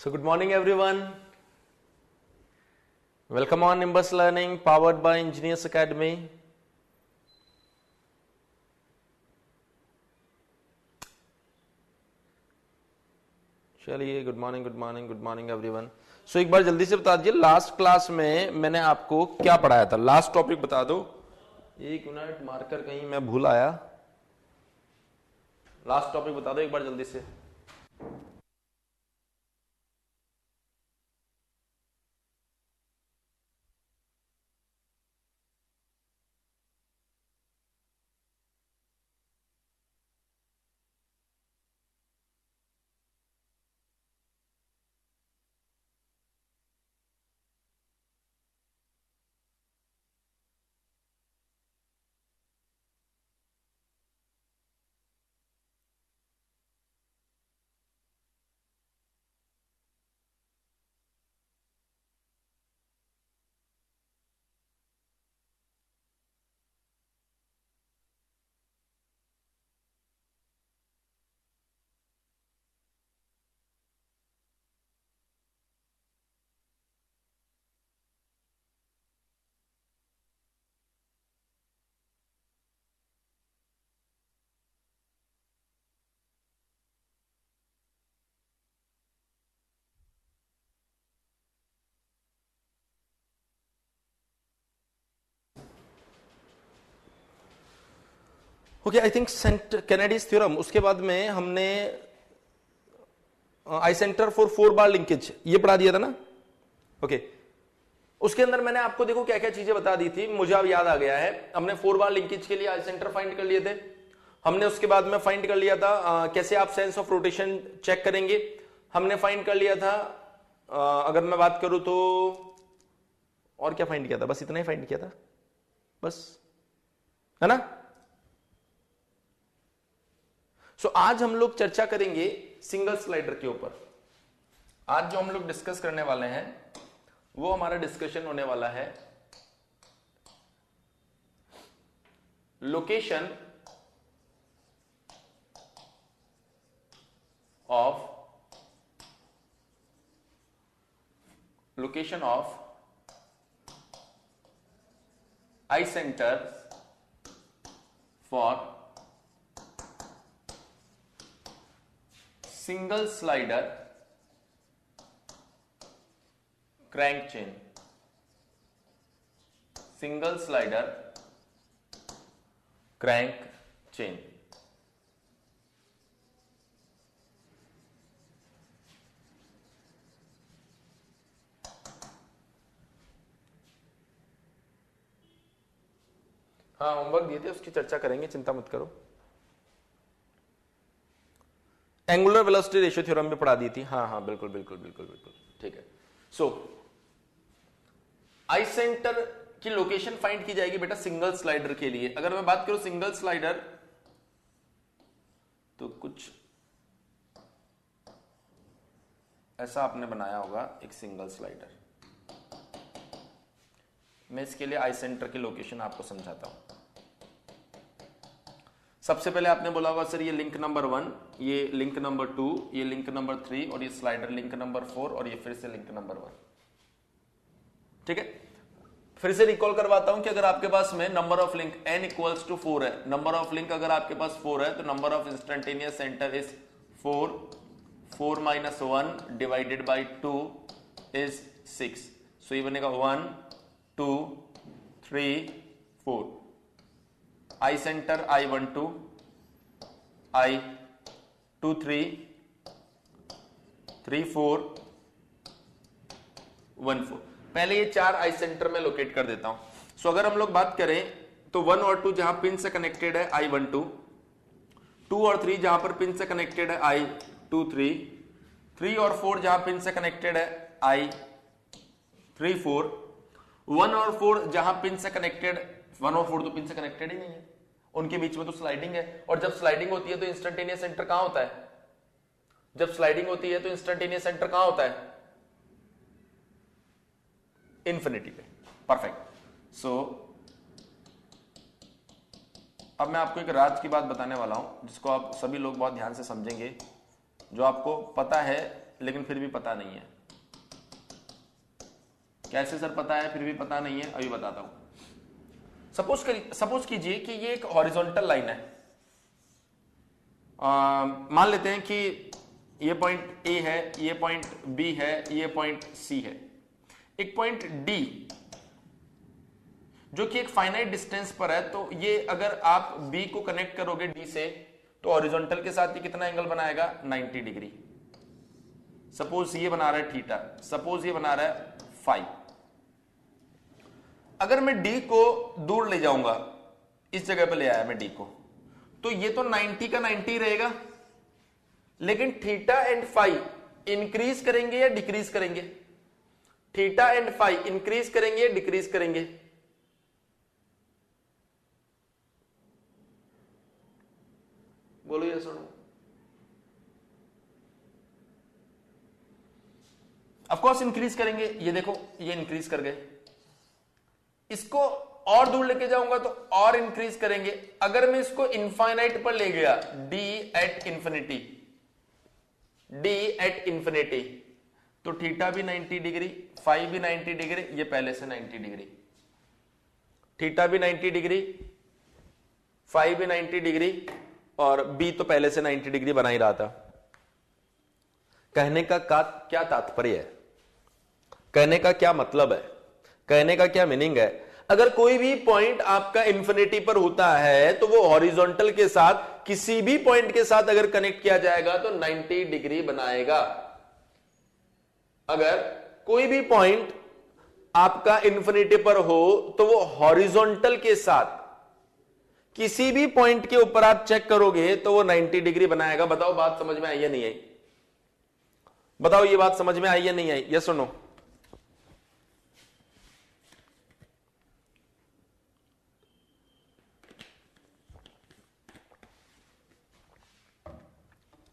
So good morning everyone. Welcome on Nimbus Learning powered by Engineers Academy. चलिए good morning everyone. सो एक बार जल्दी से बता दीजिए लास्ट क्लास में मैंने आपको क्या पढ़ाया था. लास्ट टॉपिक बता दो. एक मिनट मार्कर कहीं मैं भूल आया. लास्ट टॉपिक बता दो एक बार जल्दी से. Okay, I think Kennedy's theorem. उसके बाद में हमने आई सेंटर फॉर 4 बार लिंकेज ये पढ़ा दिया था ना. ओके, उसके अंदर मैंने आपको देखो क्या क्या चीजें बता दी थी. मुझे अब याद आ गया है. हमने 4 बार लिंकेज के लिए आई सेंटर फाइंड कर लिए थे. हमने उसके बाद में फाइंड कर लिया था कैसे आप सेंस ऑफ रोटेशन चेक करेंगे. हमने फाइंड कर लिया था अगर मैं बात करूं तो और क्या फाइंड किया था. बस इतना ही फाइंड किया था बस, है ना. सो आज हम लोग चर्चा करेंगे सिंगल स्लाइडर के ऊपर. आज जो हम लोग डिस्कस करने वाले हैं वो हमारा डिस्कशन होने वाला है location of I centre for single slider crank chain. Single slider crank chain. हाँ, होमवर्क दिए थे उसकी चर्चा करेंगे, चिंता मत करो. एंगुलर वेलोसिटी रेशियो थ्योरम भी पढ़ा दी थी. हाँ बिल्कुल बिल्कुल बिल्कुल बिल्कुल ठीक है. सो आई सेंटर की लोकेशन फाइंड की जाएगी बेटा सिंगल स्लाइडर के लिए. अगर मैं बात करूं सिंगल स्लाइडर तो कुछ ऐसा आपने बनाया होगा एक सिंगल स्लाइडर. मैं इसके लिए आई सेंटर की लोकेशन आपको समझाता हूं. सबसे पहले आपने बोला होगा सर ये लिंक नंबर 1, ये लिंक नंबर 2, ये लिंक नंबर 3 और ये स्लाइडर लिंक नंबर 4 और ये फिर से लिंक नंबर 1. ठीक है, फिर से रिकॉल करवाता हूं कि अगर आपके पास में number of link n equals to 4 है, नंबर ऑफ लिंक अगर आपके पास 4 है तो number of instantaneous centre is 4 minus 1 divided by 2 is 6. सो ये बनेगा 1 2 3 4. आई सेंटर I12, I23, 34, 14. पहले ये 4 आई सेंटर में लोकेट कर देता हूं. सो अगर हम लोग बात करें तो 1 और 2 जहां पिन से कनेक्टेड है I12, 2 और 3 जहां पर पिन से कनेक्टेड है I23, 3 और 4 जहां पिन से कनेक्टेड है I34, 1 और 4 जहां पिन से कनेक्टेड, 1 और 4 तो पिन से कनेक्टेड ही नहीं है, उनके बीच में तो स्लाइडिंग है. और जब स्लाइडिंग होती है तो इंस्टेंटेनियस सेंटर कहां होता है. जब स्लाइडिंग होती है तो इंस्टेंटेनियस सेंटर कहां होता है. इंफिनिटी पे. परफेक्ट. सो अब मैं आपको एक राज की बात बताने वाला हूं जिसको आप सभी लोग बहुत ध्यान से समझेंगे. जो आपको पता है लेकिन फिर भी पता नहीं है। कैसे सर पता है फिर भी पता नहीं है? अभी बताता हूं। सपोज कीजिए कि ये एक हॉरिजॉन्टल लाइन है। मान लेते हैं कि ये पॉइंट ए है, ये पॉइंट बी है, ये पॉइंट सी है। एक पॉइंट डी जो कि एक फाइनाइट डिस्टेंस पर है, तो ये अगर आप बी को कनेक्ट करोगे डी से तो हॉरिजॉन्टल के साथ ये कितना एंगल बनाएगा? 90 डिग्री। सपोज ये बना रहा है थीटा, सपोज ये बना रहा है फाई। अगर मैं डी को दूर ले जाऊंगा, इस जगह पे ले आया मैं डी को, तो ये तो 90 का 90 रहेगा, लेकिन थीटा एंड फाई इंक्रीज करेंगे या डिक्रीज करेंगे? थीटा एंड फाई इंक्रीज करेंगे या डिक्रीज करेंगे? बोलो ये सुनो। ऑफकोर्स इंक्रीज करेंगे। ये देखो ये इंक्रीज कर गए। इसको और दूर लेके जाऊंगा तो और इंक्रीज करेंगे। अगर मैं इसको इनफाइनाइट पर ले गया, D at infinity, D at infinity, तो थीटा भी 90 डिग्री, फाई भी 90 डिग्री, ये पहले से 90 डिग्री, थीटा भी 90 डिग्री, फाई भी 90 डिग्री, और बी तो पहले से 90 डिग्री बना ही रहा था। कहने का क्या तात्पर्य है? कहने का क्या मतलब है? कहने का क्या मीनिंग है? अगर कोई भी पॉइंट आपका इंफिनिटी पर होता है तो वो हॉरिजॉन्टल के साथ किसी भी पॉइंट के साथ अगर कनेक्ट किया जाएगा तो 90 डिग्री बनाएगा। अगर कोई भी पॉइंट आपका इंफिनिटी पर हो तो वो हॉरिजॉन्टल के साथ किसी भी पॉइंट के ऊपर आप चेक करोगे तो वो 90 डिग्री बनाएगा। बताओ बात समझ में आई या नहीं आई? बताओ ये बात समझ में आई या नहीं आई? यस और नो?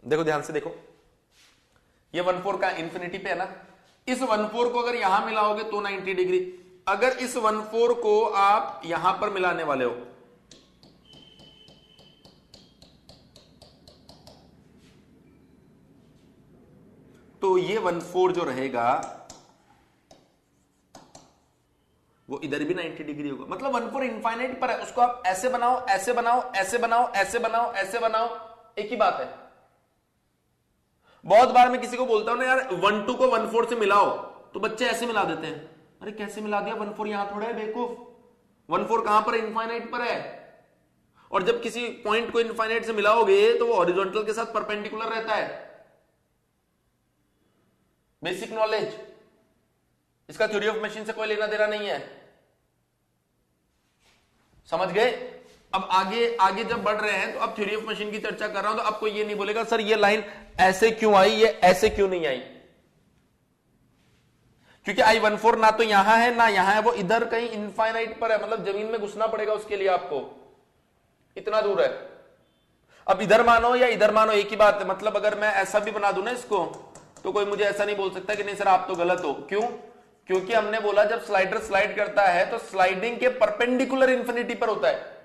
देखो ध्यान से देखो, ये 1/4 का इंफिनिटी पे है ना, इस 1/4 को अगर यहां मिलाओगे तो 90 डिग्री। अगर इस 1/4 को आप यहां पर मिलाने वाले हो तो ये 1/4 जो रहेगा वो इधर भी 90 डिग्री होगा। मतलब 1/4 इनफाइनाइट पर है, उसको आप ऐसे बनाओ, ऐसे बनाओ, ऐसे बनाओ, ऐसे बनाओ, ऐसे बनाओ, एक ही बात है। बहुत बार मैं किसी को बोलता हूं ना यार 1/2 को 1/4 से मिलाओ, तो बच्चे ऐसे मिला देते हैं। अरे कैसे मिला दिया? 1/4 यहां थोड़ा है बेवकूफ। 1/4 कहां पर? इनफाइनाइट पर है। और जब किसी पॉइंट को इनफाइनाइट से मिलाओगे तो वो हॉरिजॉन्टल के साथ परपेंडिकुलर रहता है। बेसिक नॉलेज, इसका थ्योरी ऑफ मशीन से कोई लेना देना नहीं है। समझ गए? अब आगे जब बढ़ रहे हैं तो अब थ्योरी ऑफ मशीन की चर्चा कर रहा हूं तो आपको ये नहीं बोलेगा सर ये लाइन ऐसे क्यों आई, ये ऐसे क्यों नहीं आई, क्योंकि I14 ना तो यहां है ना यहां है, वो इधर कहीं इनफाइनाइट पर है। मतलब जमीन में घुसना पड़ेगा उसके लिए आपको, इतना दूर है। अब इधर मानो या इधर मानो एक ही बात है। मतलब अगर मैं ऐसा भी बना दूं ना इसको, तो कोई मुझे ऐसा नहीं बोल सकता कि नहीं सर आप तो गलत हो। क्यों? क्योंकि हमने बोला जब स्लाइडर स्लाइड करता है तो स्लाइडिंग के परपेंडिकुलर इंफिनिटी पर होता है।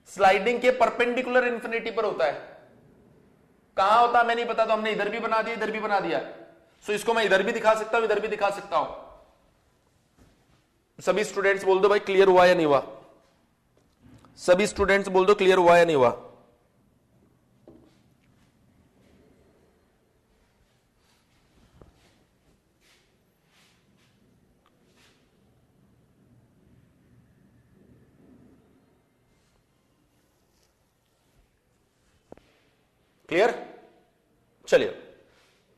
स्लाइडिंग के परपेंडिकुलर इंफिनिटी पर होता है। कहां होता है मैं नहीं पता, तो हमने इधर भी बना दिया, इधर भी बना दिया। सो इसको मैं इधर भी दिखा सकता हूं, इधर भी दिखा सकता हूं। सभी स्टूडेंट्स बोल दो भाई क्लियर हुआ या नहीं हुआ? सभी स्टूडेंट्स बोल दो क्लियर हुआ या नहीं हुआ? क्लियर? चलिए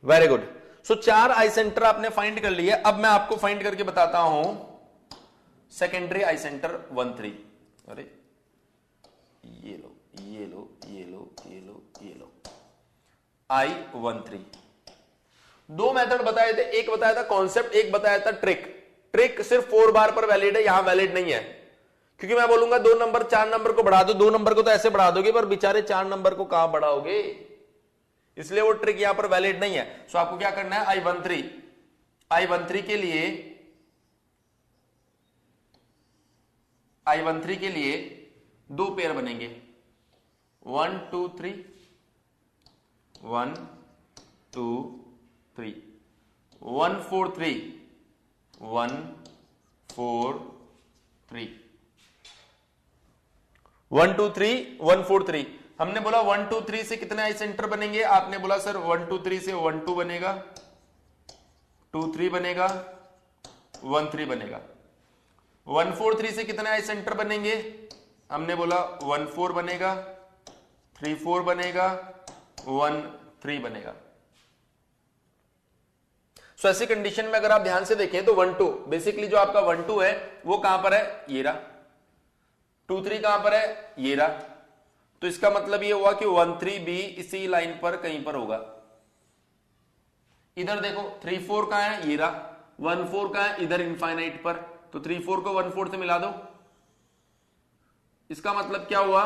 वेरी गुड। सो 4 आई सेंटर आपने फाइंड कर लिए। अब मैं आपको फाइंड करके बताता हूं सेकेंडरी आई सेंटर 1 3। अरे ये लो ये लो ये लो ये लो ये लो I13। 2 मेथड बताए थे, एक बताया था कॉन्सेप्ट, एक बताया था ट्रिक। ट्रिक सिर्फ 4 बार पर वैलिड है, यहां वैलिड नहीं है। क्योंकि मैं बोलूंगा 2 नंबर 4 नंबर को बढ़ा दो, 2 नंबर को तो ऐसे बढ़ा दोगे पर बेचारे 4 नंबर को कहां बढ़ाओगे, इसलिए वो ट्रिक यहां पर वैलिड नहीं है। सो आपको क्या करना है, I13 के लिए 2 पेयर बनेंगे, 1 2 3 1 2 3। 143 143 123 हमने बोला 1 2 3 से कितने आई सेंटर बनेंगे? आपने बोला सर 1 2 3 से 1 2 बनेगा, 2 3 बनेगा, 1 3 बनेगा। 1 4 3 से कितने आई सेंटर बनेंगे? हमने बोला 1 4 बनेगा, 3 4 बनेगा, 1 3 बनेगा। सो ऐसी कंडीशन में अगर आप ध्यान से देखें तो 1 2 बेसिकली जो आपका 1 2 है वो कहां पर है? ये रहा। 2 3 कहां पर है? ये रहा। तो इसका मतलब ये हुआ कि 1 3 भी इसी लाइन पर कहीं पर होगा। इधर देखो 3 4 कहां है? ये रहा। 1 4 कहां है? इधर इनफाइनाइट पर। तो 3 4 को 1 4 से मिला दो। इसका मतलब क्या हुआ?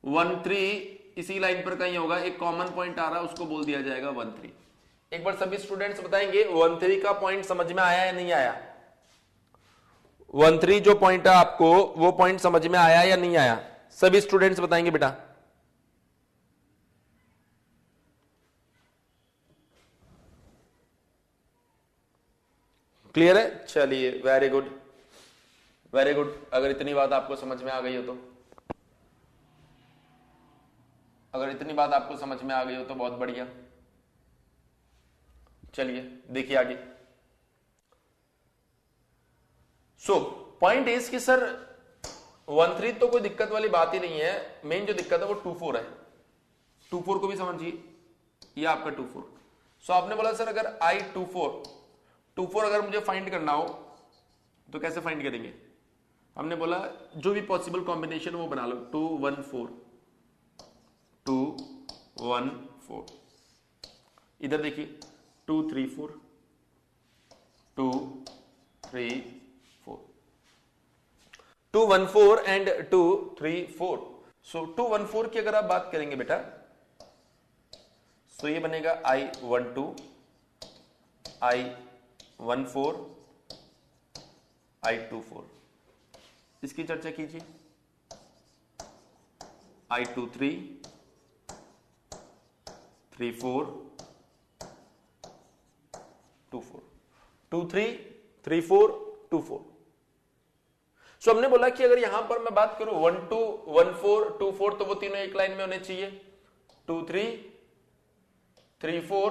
1 3 इसी लाइन पर कहीं होगा। एक कॉमन पॉइंट आ रहा है, उसको बोल दिया जाएगा 1 3। एक बार सभी स्टूडेंट्स बताएंगे 1 3 का पॉइंट समझ में आया या नहीं आया? 1 3 जो पॉइंट है आपको, वो पॉइंट समझ में आया या नहीं आया? सभी स्टूडेंट्स बताएंगे बेटा। क्लियर है? चलिए, वेरी गुड वेरी गुड। अगर इतनी बात आपको समझ में आ गई हो तो, अगर इतनी बात आपको समझ में आ गई हो तो बहुत बढ़िया। चलिए देखिए आगे। सो पॉइंट इज कि सर 1 3 तो कोई दिक्कत वाली बात ही नहीं है। मेन जो दिक्कत है वो 2 4 है। 2 4 को भी समझिए, ये आपका 2 4। सो आपने बोला सर अगर I 2 4 अगर मुझे फाइंड करना हो तो कैसे फाइंड करेंगे? हमने बोला जो भी पॉसिबल कॉम्बिनेशन वो बना लो। 2 1 4 2 1 4। इधर देखिए 2 3 4 2 3 4 2 1 4 एंड 2 3 4। सो 2 1 4 की अगर आप बात करेंगे बेटा, सो ये बनेगा I 1 2 I 1 4 I 2 4। इसकी चर्चा कीजिए। I 2 3 3 4 2 4 2 3 3 4 2 4। सो हमने बोला कि अगर यहां पर मैं बात करूं 1 2 1 4 2 4 तो वो तीनों एक लाइन में होने चाहिए। 2 3 3 4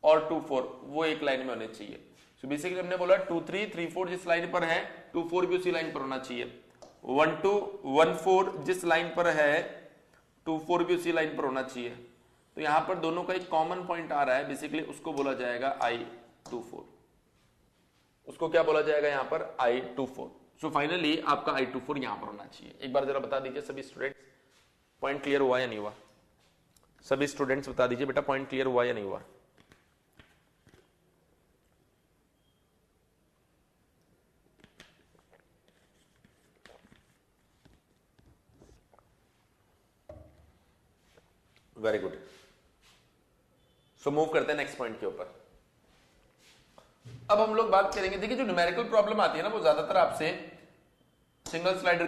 और 2 4 वो एक लाइन में होने चाहिए। सो बेसिकली हमने बोला 2 3 3 4 जिस लाइन पर है 2 4 भी उसी लाइन पर होना चाहिए। 1 2 1 4 जिस लाइन पर है 2 4 भी उसी लाइन पर होना चाहिए। तो यहां पर दोनों का एक कॉमन पॉइंट आ रहा है, बेसिकली उसको बोला जाएगा I 2 4। उसको क्या बोला जाएगा यहां पर? I 2 4। सो फाइनली आपका I 2 4 यहां पर होना चाहिए। एक बार जरा बता दीजिए सभी स्टूडेंट्स, पॉइंट क्लियर हुआ या नहीं हुआ? सभी स्टूडेंट्स बता दीजिए बेटा, पॉइंट क्लियर हुआ या नहीं हुआ? Very good. सो मूव करते हैं नेक्स्ट पॉइंट के ऊपर। अब हम लोग बात करेंगे, देखिए जो न्यूमेरिकल प्रॉब्लम आती है ना वो ज्यादातर आपसे सिंगल स्लाइडर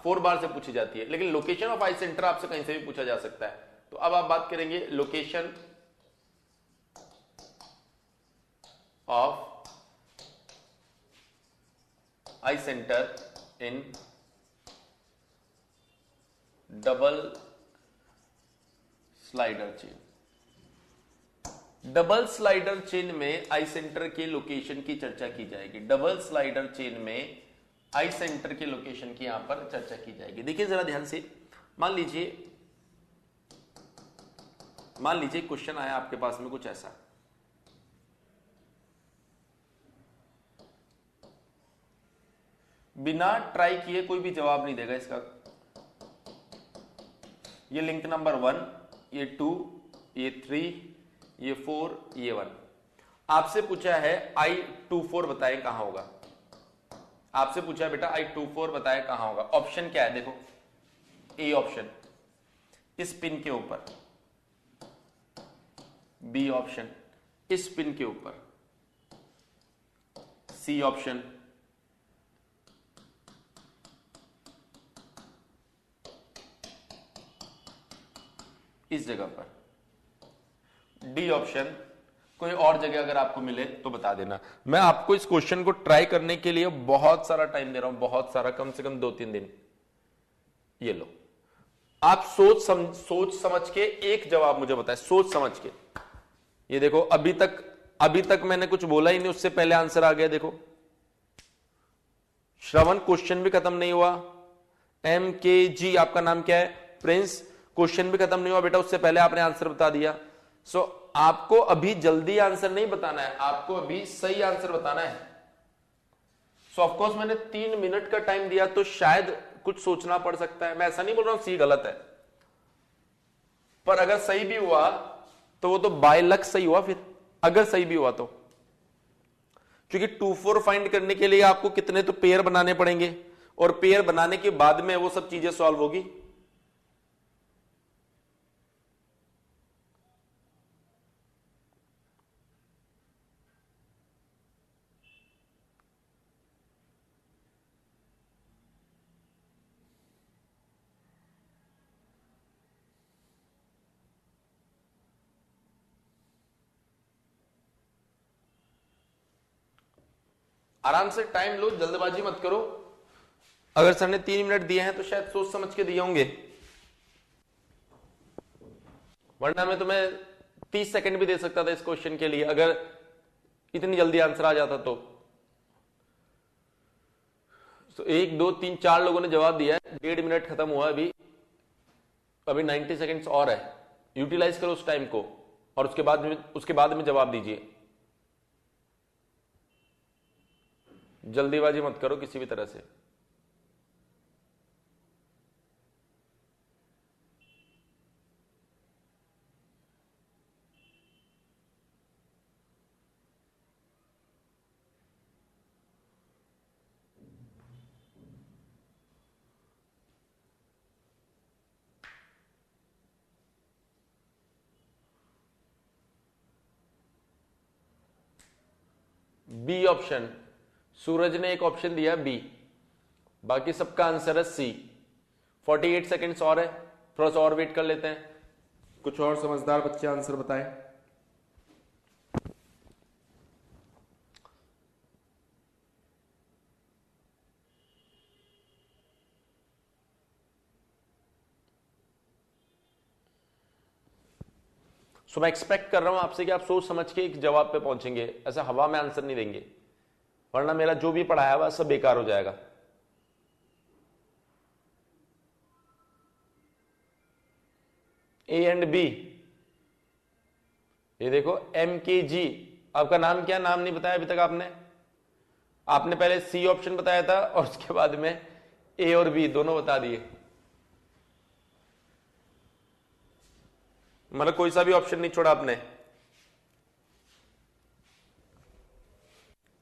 4 बार से पूछी जाती है, लेकिन लोकेशन ऑफ आई सेंटर आपसे कहीं से भी पूछा जा सकता है। तो अब आप बात करेंगे location of I centre in double slider chain. Double slider chain में आई सेंटर के लोकेशन की चर्चा की जाएगी। डबल स्लाइडर चेन में आई सेंटर के लोकेशन की यहां पर चर्चा की जाएगी। देखिए जरा ध्यान से, मान लीजिए क्वेश्चन आया आपके पास में कुछ ऐसा, बिना ट्राई किए कोई भी जवाब नहीं देगा इसका। ये लिंक नंबर 1, ये 2, ये 3, ये 4, ये 1। आपसे पूछा है I 2 4 बताएं कहां होगा। आपसे पूछा है बेटा I 2 4 बताएं कहां होगा। ऑप्शन क्या है? देखो, ए ऑप्शन इस पिन के ऊपर, बी ऑप्शन इस पिन के ऊपर, सी ऑप्शन इस जगह पर, डी ऑप्शन कोई और जगह अगर आपको मिले तो बता देना। मैं आपको इस क्वेश्चन को ट्राई करने के लिए बहुत सारा टाइम दे रहा हूं, बहुत सारा, कम से कम 2-3 दिन। ये लो, आप सोच समझ के एक जवाब मुझे बताएं, सोच समझ के। ये देखो, अभी तक मैंने कुछ बोला ही नहीं, उससे पहले आंसर आ गया। देखो श्रवण, क्वेश्चन भी खत्म नहीं हुआ। MKG, आपका नाम क्या है? प्रिंस। क्वेश्चन भी खत्म नहीं हुआ बेटा, उससे पहले आपने आंसर बता दिया। सो आपको अभी जल्दी आंसर नहीं बताना है, आपको अभी सही आंसर बताना है। सो ऑफ कोर्स मैंने 3 मिनट का टाइम दिया, तो शायद कुछ सोचना पड़ सकता है। मैं ऐसा नहीं बोल रहा हूं सी गलत है, पर अगर सही भी हुआ तो वो तो बाय लक सही हुआ। फिर अगर सही भी हुआ तो, क्योंकि 2-4 फाइंड करने के लिए आपको कितने तो पेयर बनाने पड़ेंगे, और पेयर बनाने के बाद में वो सब चीजें सॉल्व होगी। आराम से टाइम लो, जल्दबाजी मत करो। अगर सर ने 3 मिनट दिए हैं तो शायद सोच समझ के दिए होंगे, वरना मैं तुम्हें 30 सेकंड भी दे सकता था इस क्वेश्चन के लिए, अगर इतनी जल्दी आंसर आ जाता तो। 1 2 3 4 लोगों ने जवाब दिया है, 1.5 मिनट खत्म हुआ अभी 90 सेकंड्स और है। यूटिलाइज करो उस टाइम को, और उसके बाद में जवाब दीजिए। जल्दीबाजी मत करो किसी भी तरह से। बी ऑप्शन, सूरज ने एक ऑप्शन दिया बी, बाकी सबका आंसर है सी। 48 सेकंड्स और है, थोड़ा सा और वेट कर लेते हैं, कुछ और समझदार बच्चे आंसर बताएं। सो मैं एक्सपेक्ट कर रहा हूं आपसे कि आप सोच समझ के एक जवाब पे पहुंचेंगे, ऐसा हवा में आंसर नहीं देंगे, वरना मेरा जो भी पढ़ाया हुआ सब बेकार हो जाएगा। ए एंड बी, ये देखो MKG, आपका नाम क्या? नाम नहीं बताया अभी तक आपने पहले सी ऑप्शन बताया था, और उसके बाद में ए और बी दोनों बता दिए। मतलब कोई सा भी ऑप्शन नहीं छोड़ा आपने।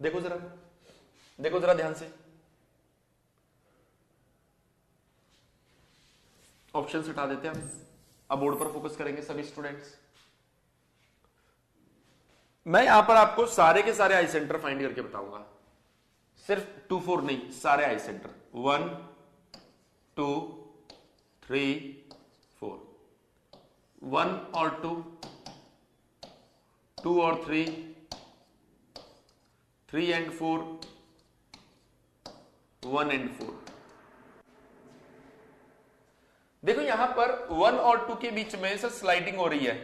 देखो जरा ध्यान से, ऑप्शन हटा देते हैं अब बोर्ड पर फोकस करेंगे सभी स्टूडेंट्स। मैं यहां पर आपको सारे के सारे आई सेंटर फाइंड करके बताऊंगा, सिर्फ 2-4 नहीं, सारे आई सेंटर। 1 2 3 4, 1 और 2, 2 और 3, 3 एंड 4, 1 एंड 4। देखो यहां पर 1 और 2 के बीच में से स्लाइडिंग हो रही है,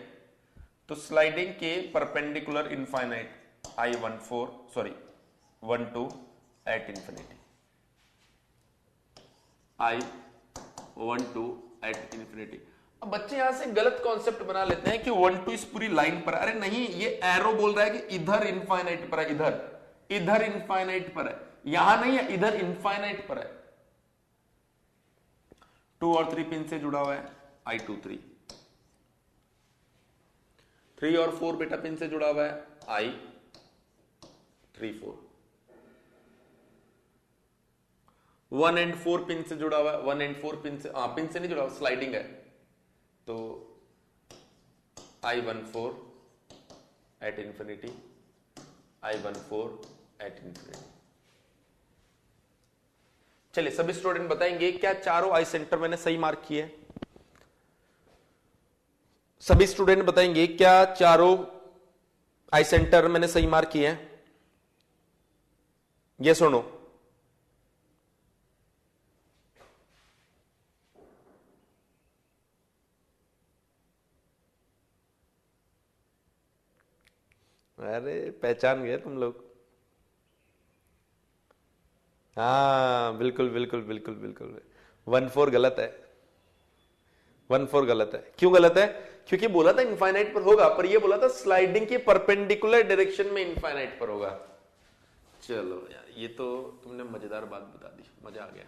तो स्लाइडिंग के perpendicular infinite I12 at infinity, I12 at infinity. अब बच्चे यहां से गलत कॉन्सेप्ट बना लेते हैं कि 1-2 इस पूरी लाइन पर, अरे नहीं, ये एरो बोल रहा है कि इधर इनफाइनाइट पर है, इधर इनफाइनाइट पर है, यहां नहीं है, इधर इनफाइनाइट पर है। 2 और 3 पिन से जुड़ा हुआ है I23, 3 और 4 बेटा पिन से जुड़ा हुआ है I34, 1 एंड 4 पिन से जुड़ा हुआ है, 1 एंड 4 पिन से नहीं जुड़ा हुआ, स्लाइडिंग है, तो I14 at infinity, I14 at infinity. चलिए सभी स्टूडेंट बताएंगे क्या चारों आई सेंटर मैंने सही मार्क किए हैं? सभी स्टूडेंट बताएंगे क्या चारों आई सेंटर मैंने सही मार्क किए हैं, ये सुनो। अरे पहचान गए तुम लोग। हाँ बिल्कुल बिल्कुल बिल्कुल बिल्कुल, 1-4 गलत है, 1-4 गलत है। क्यों गलत है? क्योंकि बोला था इनफाइनाइट पर होगा, पर ये बोला था स्लाइडिंग के परपेंडिकुलर डायरेक्शन में इनफाइनाइट पर होगा। चलो यार, ये तो तुमने मजेदार बात बता दी, मजा आ गया।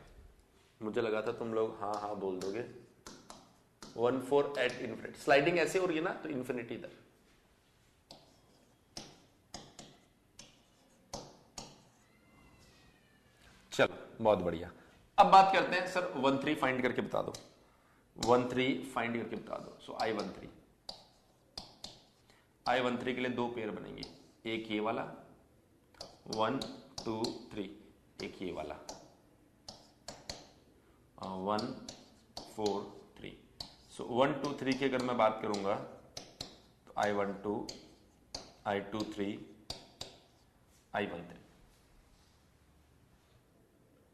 मुझे लगा था तुम लोग हाँ हाँ बोल दोगे। 1-4 एट इन्फिनिटी, स्लाइडिंग ऐसे हो रही है ना, तो इन्फिनिटी इधर। चलो बहुत बढ़िया। अब बात करते हैं सर 1-3 फाइंड करके बता दो, 1-3 फाइंड करके बता दो। सो I13 के लिए दो पेयर बनेंगे, एक ये वाला 1 2 3, एक ये वाला 1 4 3। सो 1 2 3 की अगर मैं बात करूंगा तो I12 I23 I13।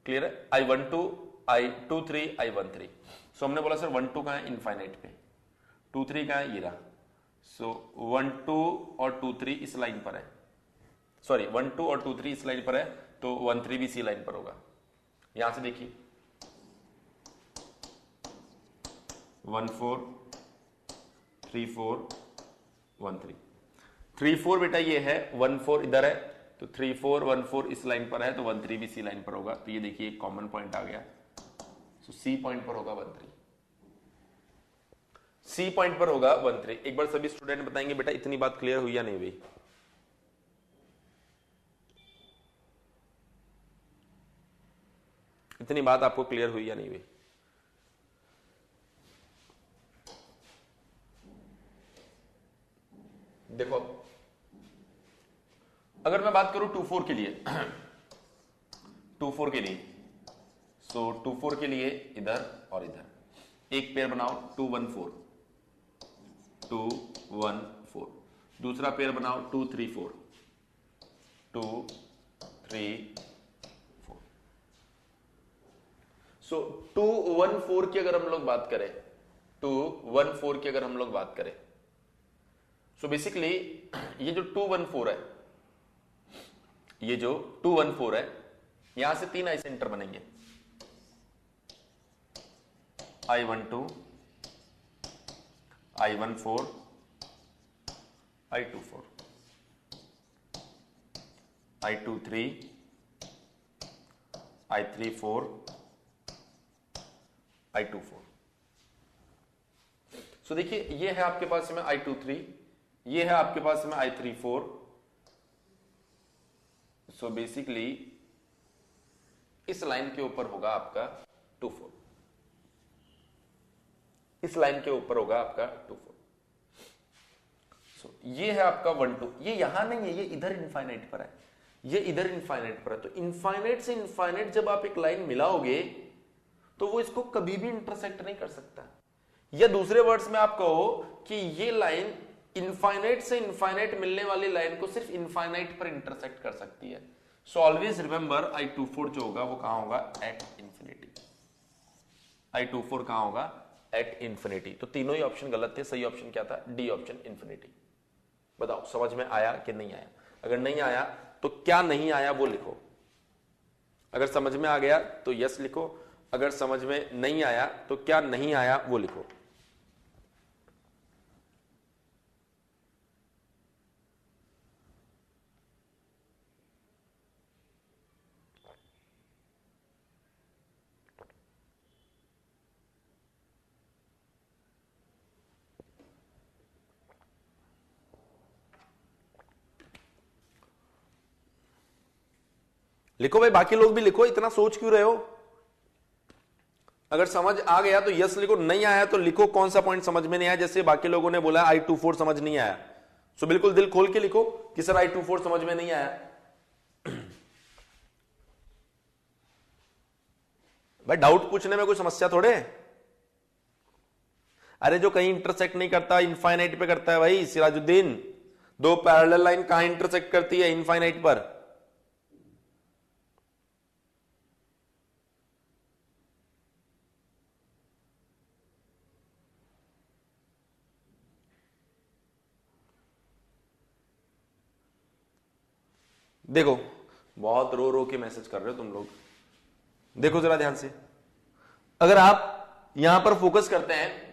क्लियर है? I12 I23 I13। सो हमने बोला सर 1-2 कहां है? इनफाइनाइट पे। 2-3 कहां है? ये रहा। सो 1-2 और 2-3 इस लाइन पर है, सॉरी 1-2 और 2-3 इस लाइन पर है, तो 1-3 भी इसी लाइन पर होगा। यहां से देखिए 1-4 3-4 1-3 3-4 बेटा ये है, 1-4 इधर है, तो 3-4 1-4 इस लाइन पर है, तो 1-3 भी इसी लाइन पर होगा। तो ये देखिए एक कॉमन पॉइंट आ गया, तो सी पॉइंट पर होगा 1-3, सी पॉइंट पर होगा 1-3। एक बार सभी स्टूडेंट बताएंगे बेटा इतनी बात क्लियर हुई या नहीं हुई? इतनी बात आपको क्लियर हुई या नहीं हुई? देखो अगर मैं बात करूं 2-4 के लिए 2-4 के लिए, सो 2-4 के लिए इधर और इधर एक पेयर बनाओ 2-1-4 2-1-4, दूसरा पेयर बनाओ 2-3-4 2-3-4। सो 2-1-4 की अगर हम लोग बात करें, 2-1-4 की अगर हम लोग बात करें, सो बेसिकली ये जो 2-1-4 है, ये जो 2-1-4 है, यहां से 3 आई सेंटर बनेंगे, I12 I14 I24 I23 I34 I24। सो देखिए ये है आपके पास में I23, ये है आपके पास में I34। सो बेसिकली इस लाइन के ऊपर होगा आपका 2-4, इस लाइन के ऊपर होगा आपका 2-4। सो ये है आपका 1-2, ये यहां नहीं है, ये इधर इनफाइनाइट पर है, ये इधर इनफाइनाइट पर है। तो इनफाइनाइट से इनफाइनाइट जब आप एक लाइन मिलाओगे तो वो इसको कभी भी इंटरसेक्ट नहीं कर सकता। या दूसरे वर्ड्स में आप कहो कि ये लाइन इनफाइनाइट से इनफाइनाइट मिलने वाली लाइन को सिर्फ इनफाइनाइट पर इंटरसेक्ट कर सकती है। सो ऑलवेज रिमेंबर I24 जो होगा वो कहां होगा? At infinity. I24 कहां होगा? At infinity. तो तीनों ही ऑप्शन गलत थे, सही ऑप्शन क्या था? D option infinity. बताओ समझ में आया कि नहीं आया? अगर नहीं आया तो क्या नहीं आया वो लिखो, अगर समझ में आ गया तो यस लिखो, अगर समझ में नहीं आया तो क्या नहीं आया वो लिखो। लिखो भाई, बाकी लोग भी लिखो, इतना सोच क्यों रहे हो? अगर समझ आ गया तो यस लिखो, नहीं आया तो लिखो कौन सा पॉइंट समझ में नहीं आया। जैसे बाकी लोगों ने बोला I24 समझ नहीं आया, सो बिल्कुल दिल खोल के लिखो कि सर I24 समझ में नहीं आया। भाई डाउट पूछने में कोई समस्या थोड़े। अरे जो कहीं इंटरसेक्ट नहीं करता, इनफाइनाइट पे करता है भाई सिराजुद्दीन, दो पैरेलल लाइन कहां इंटरसेक्ट करती है? इनफाइनाइट पर। देखो बहुत रो रो के मैसेज कर रहे हो तुम लोग, देखो जरा ध्यान से। अगर आप यहां पर फोकस करते हैं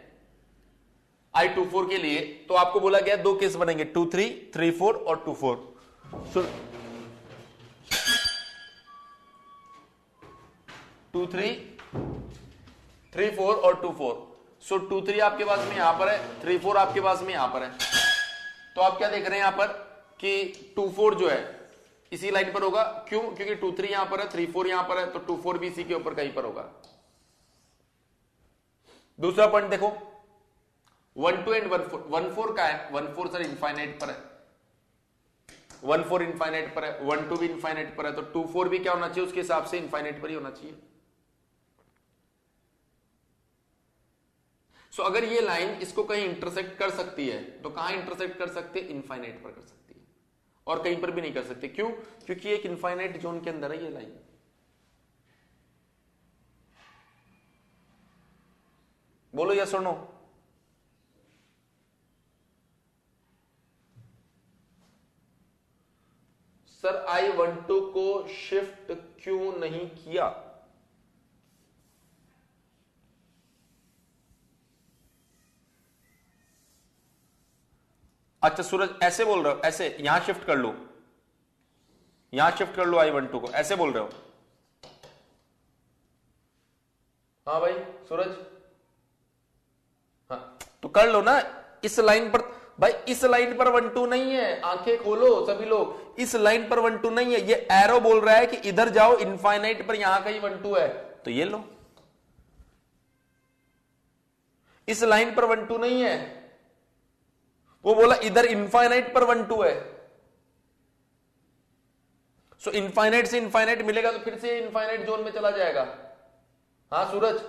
I24 के लिए, तो आपको बोला गया दो केस बनेंगे, 2-3, 3-4 और 2-4। सो 2-3, 3-4 और 2-4। सो 2-3 आपके पास में यहां पर है, 3-4 आपके पास में यहां पर है। तो आप क्या देख रहे हैं यहां पर कि 2-4 जो है इसी लाइन पर होगा। क्यों? क्योंकि 2-3 यहां पर है, 3-4 यहां पर है, तो 2-4 भी इसी के ऊपर कहीं पर होगा। दूसरा पॉइंट देखो, 1-2 एंड 1-4, 1-4 का है, 1-4 सर इनफाइनाइट पर है, 1-4 इनफाइनाइट पर है, 1-2 भी इनफाइनाइट पर है, तो 2-4 भी क्या होना चाहिए उसके हिसाब से? इनफाइनाइट पर ही होना चाहिए। सो अगर ये लाइन इसको कहीं इंटरसेक्ट कर सकती है, तो कहां इंटरसेक्ट कर सकती है? इनफाइनाइट पर कर सकती है, और कहीं पर भी नहीं कर सकते। क्यों? क्योंकि एक इनफाइनाइट जोन के अंदर है ये लाइन। बोलो यस और नो। सर I12 को शिफ्ट क्यों नहीं किया? अच्छा सूरज ऐसे बोल रहे हो, ऐसे यहां शिफ्ट कर लो, यहां शिफ्ट कर लो I12 को, ऐसे बोल रहे हो? हाँ भाई सूरज, हाँ तो कर लो ना इस लाइन पर। भाई इस लाइन पर 1-2 नहीं है, आंखें खोलो सभी लोग, इस लाइन पर 1-2 नहीं है। ये एरो बोल रहा है कि इधर जाओ इनफाइनाइट पर, यहां कहीं 1-2 है, तो ये लो। इस लाइन पर 1-2 नहीं है, वो बोला इधर इनफाइनाइट पर 1-2 है। सो इनफाइनाइट से इनफाइनाइट मिलेगा तो फिर से इनफाइनाइट जोन में चला जाएगा। हाँ सूरज,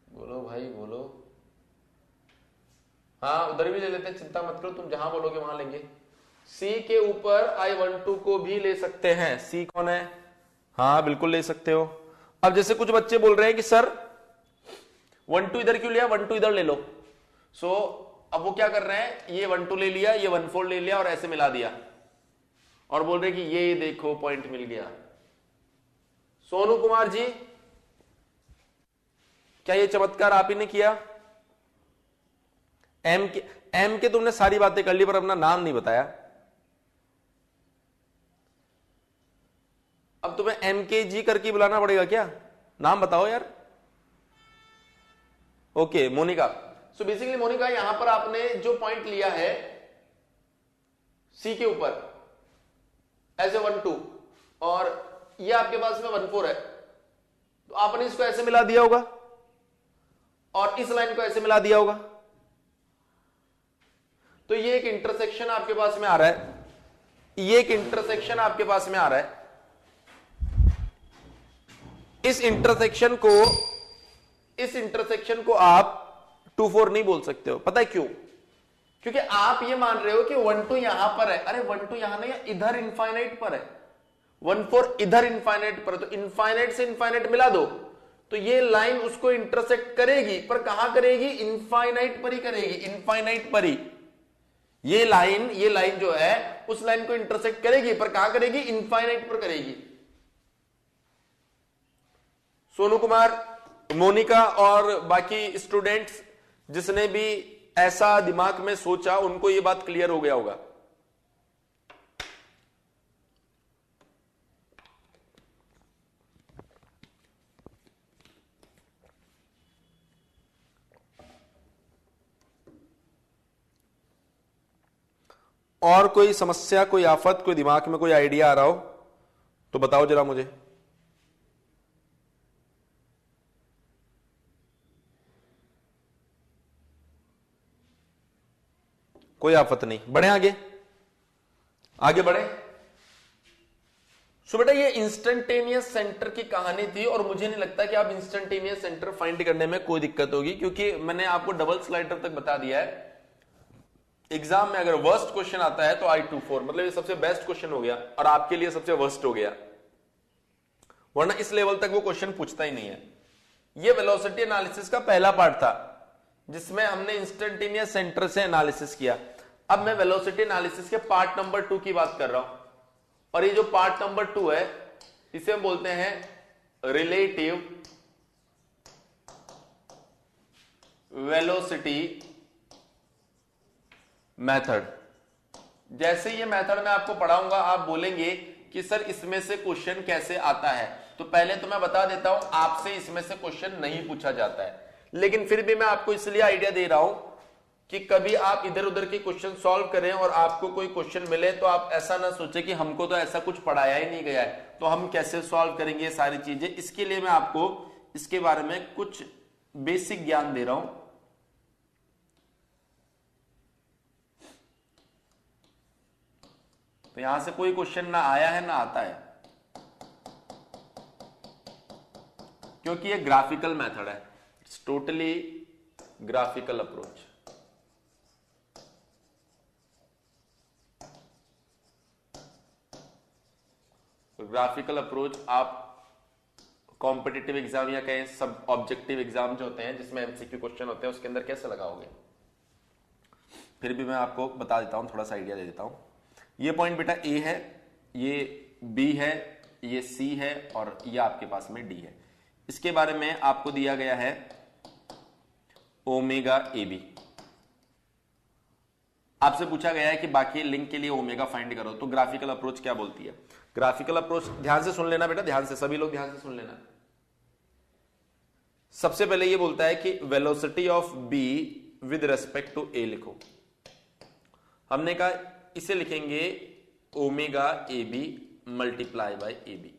बोलो भाई बोलो। हाँ उधर भी ले लेते हैं, चिंता मत करो, तुम जहां बोलोगे वहां लेंगे। सी के ऊपर I12 को भी ले सकते हैं। सी कौन है? हाँ बिल्कुल ले सकते हो। अब जैसे कुछ बच्चे बोल रहे हैं कि सर 1-2 इधर क्यों लिया, 1-2 इधर ले लो। सो अब वो क्या कर रहे हैं, ये 1-2 ले लिया, ये 1-4 ले लिया और ऐसे मिला दिया, और बोल रहे कि ये देखो पॉइंट मिल गया। सोनू कुमार जी, क्या ये चमत्कार आप ही ने किया? एम के तुमने सारी बातें कर ली पर अपना नाम नहीं बताया। अब तुम्हें एम के जी करके बुलाना पड़ेगा क्या? नाम बताओ यार। Okay Monica. So basically Monica यहां पर आपने जो पॉइंट लिया है सी के ऊपर एज ए 1-2, और ये आपके पास में 1-4 है, तो आपने इसको ऐसे मिला दिया होगा और इस लाइन को ऐसे मिला दिया होगा, तो ये एक इंटरसेक्शन आपके पास में आ रहा है, ये एक इंटरसेक्शन आपके पास में आ रहा है। इस इंटरसेक्शन को आप 2-4 नहीं बोल सकते हो। पता है क्यों? क्योंकि आप ये मान रहे हो कि 1-2 यहां पर है। अरे 1-2 यहां नहीं है, इधर इनफाइनाइट पर है, 1-4 इधर इनफाइनाइट पर है, तो इनफाइनाइट से इनफाइनाइट मिला दो, तो ये लाइन उसको इंटरसेक्ट करेगी, पर कहां करेगी? इनफाइनाइट पर ही करेगी, इनफाइनाइट पर ही। ये लाइन जो है उस लाइन को इंटरसेक्ट करेगी, पर कहां करेगी? इनफाइनाइट पर करेगी। सोनू कुमार, मोनिका और बाकी स्टूडेंट्स जिसने भी ऐसा दिमाग में सोचा, उनको ये बात क्लियर हो गया होगा। और कोई समस्या, कोई आफत, कोई दिमाग में कोई आइडिया आ रहा हो तो बताओ जरा मुझे। कोई आफत नहीं, बढ़े आगे। आगे बढ़े। सो बेटा ये इंस्टेंटेनियस सेंटर की कहानी थी और मुझे नहीं लगता कि आप इंस्टेंटेनियस सेंटर फाइंड करने में कोई दिक्कत होगी, क्योंकि मैंने आपको डबल स्लाइडर तक बता दिया है। एग्जाम में अगर वर्स्ट क्वेश्चन आता है तो I24, मतलब ये सबसे बेस्ट क्वेश्चन हो गया और आपके लिए सबसे वर्स्ट हो गया, वरना इस लेवल तक वो क्वेश्चन पूछता ही नहीं है। ये वेलोसिटी एनालिसिस का पहला पार्ट था जिसमें हमने इंस्टेंटेनियस सेंटर से एनालिसिस किया। अब मैं वेलोसिटी एनालिसिस के पार्ट नंबर 2 की बात कर रहा हूं, और ये जो पार्ट नंबर 2 है इसे हम बोलते हैं रिलेटिव वेलोसिटी मेथड। जैसे ये मेथड मैं आपको पढ़ाऊंगा आप बोलेंगे कि सर इसमें से क्वेश्चन कैसे आता है, तो पहले तो मैं बता देता हूं आपसे इसमें से क्वेश्चन नहीं पूछा जाता है, लेकिन फिर भी मैं आपको इसलिए आइडिया दे रहा हूं कि कभी आप इधर उधर के क्वेश्चन सॉल्व करें और आपको कोई क्वेश्चन मिले तो आप ऐसा ना सोचे कि हमको तो ऐसा कुछ पढ़ाया ही नहीं गया है तो हम कैसे सॉल्व करेंगे ये सारी चीजें। इसके लिए मैं आपको इसके बारे में कुछ बेसिक ज्ञान दे रहा हूं। तो यहां से कोई क्वेश्चन ना आया है ना आता है, क्योंकि ये ग्राफिकल मेथड है, it's totally graphical approach. Graphical approach आप कॉम्पिटिटिव एग्जाम या कहें सब ऑब्जेक्टिव एग्जाम जो होते हैं जिसमें एमसीक्यू क्वेश्चन होते हैं उसके अंदर कैसे लगाओगे, फिर भी मैं आपको बता देता हूं, थोड़ा सा आइडिया दे देता हूं। ये पॉइंट बेटा ए है, ये बी है, ये सी है और ये आपके पास में डी है। इसके बारे में आपको दिया गया है ओमेगा ए बी। आपसे पूछा गया है कि बाकी लिंक के लिए ओमेगा फाइंड करो, तो ग्राफिकल अप्रोच क्या बोलती है। ग्राफिकल अप्रोच ध्यान से सुन लेना बेटा, ध्यान से, सभी लोग ध्यान से सुन लेना। सबसे पहले ये बोलता है कि velocity of B with respect to A लिखो। हमने कहा इसे लिखेंगे omega A B multiply by A B.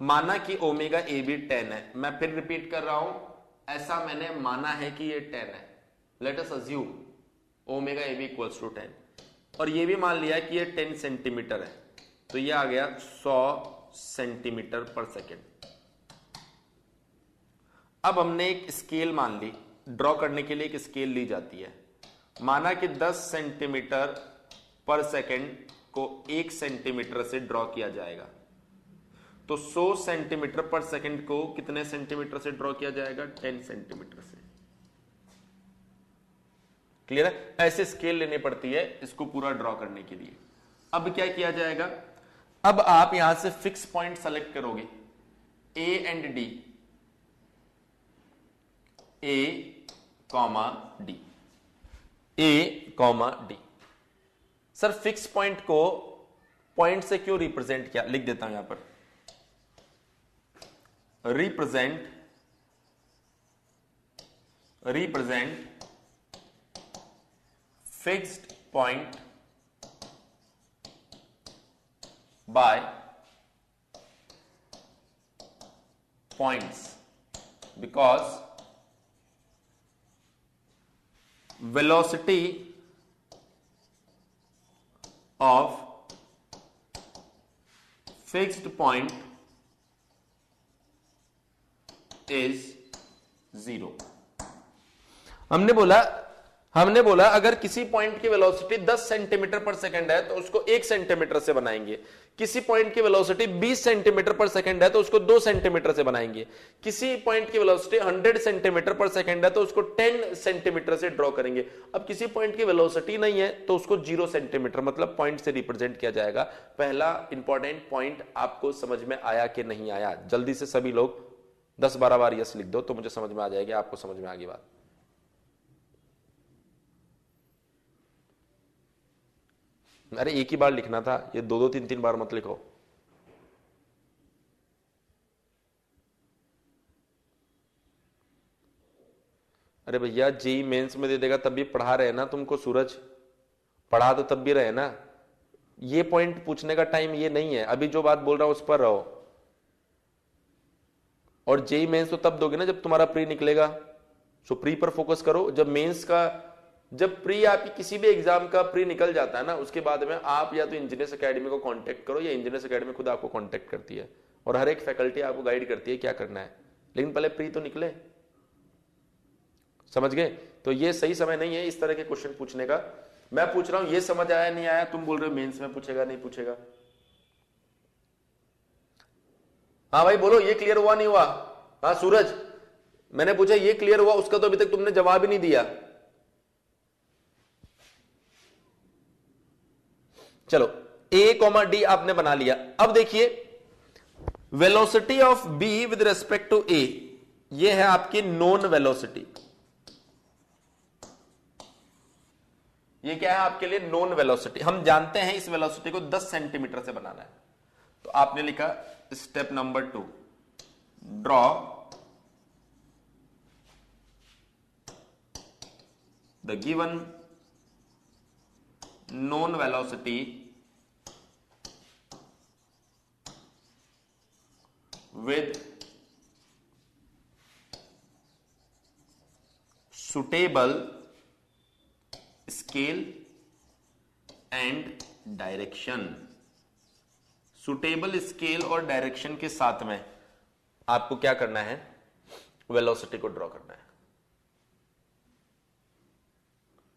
माना कि ओमेगा ए बी 10 है, मैं फिर रिपीट कर रहा हूं, ऐसा मैंने माना है कि ये 10 है। Let us assume omega A B equals to 10, और ये भी मान लिया कि ये 10 सेंटीमीटर है, तो ये आ गया 100 सेंटीमीटर पर सेकेंड। अब हमने एक स्केल मान ली, ड्रॉ करने के लिए एक स्केल ली जाती है। माना कि 10 सेंटीमीटर पर सेकेंड को 1 सेंटीमीटर से ड्रॉ किया जाएगा, तो 100 सेंटीमीटर पर सेकेंड को कितने सेंटीमीटर से ड्रॉ किया जाएगा, 10 सेंटीमीटर से। क्लियर है, ऐसे स्केल लेनी पड़ती है इसको पूरा ड्रॉ करने के लिए। अब क्या किया जाएगा, अब आप यहां से फिक्स पॉइंट सेलेक्ट करोगे, A and D, A comma D, A comma D. Sir fix point को पॉइंट से क्यों रिप्रेजेंट किया, लिख देता हूं यहां पर, represent fixed point by points, because velocity of fixed point is 0। हमने बोला अगर किसी पॉइंट की वेलोसिटी 10 सेंटीमीटर पर सेकंड है तो उसको 1 सेंटीमीटर से बनाएंगे, किसी पॉइंट की वेलोसिटी 20 सेंटीमीटर पर सेकंड है तो उसको 2 सेंटीमीटर से बनाएंगे, किसी पॉइंट की वेलोसिटी 100 सेंटीमीटर पर सेकंड है तो उसको 10 सेंटीमीटर से ड्रॉ करेंगे। अब किसी पॉइंट की वेलोसिटी नहीं है तो उसको 0 सेंटीमीटर मतलब पॉइंट से रिप्रेजेंट किया जाएगा। पहला इंपॉर्टेंट पॉइंट आपको समझ में आया कि नहीं आया, जल्दी से सभी लोग 10-12 बार यस लिख दो तो मुझे समझ में आ जाएगी, आपको समझ में आ गई बात। अरे एक ही बार लिखना था, ये 2-2 3-3 बार मत लिखो। अरे भैया जेई मेंस में दे देगा तब भी पढ़ा रहे ना तुमको, सूरज पढ़ा तो तब भी रहे ना। ये पॉइंट पूछने का टाइम ये नहीं है, अभी जो बात बोल रहा हूं उस पर रहो। और जेई मेंस तो तब दोगे ना जब तुम्हारा प्री निकलेगा, सो प्री पर फोकस करो। जब मेंस का जब प्री आपकी किसी भी एग्जाम का प्री निकल जाता है ना, उसके बाद में आप या तो इंजीनियर्स एकेडमी को कांटेक्ट करो या इंजीनियर्स एकेडमी खुद आपको कांटेक्ट करती है और हर एक फैकल्टी आपको गाइड करती है क्या करना है, लेकिन पहले प्री तो निकले। समझ गए? तो ये सही समय नहीं है इस तरह के क्वेश्चन पूछने का। मैं पूछ रहा हूं ये समझ आया नहीं आया, तुम बोल रहे हो मेंस में पूछेगा नहीं पूछेगा। हाँ भाई बोलो, ये क्लियर हुआ नहीं हुआ? हाँ सूरज, मैंने पूछा ये क्लियर हुआ, उसका तो अभी तक तुमने जवाब ही नहीं दिया। चलो a, d आपने बना लिया। अब देखिए velocity of b with respect to a, ये है आपकी नोन वेलोसिटी। ये क्या है आपके लिए? Known velocity. हम जानते हैं इस वेलोसिटी को 10 सेंटीमीटर से बनाना है। तो आपने लिखा step number 2, draw the given known velocity with suitable scale and direction। Suitable scale और डायरेक्शन के साथ में आपको क्या करना है? वेलोसिटी को ड्रॉ करना है।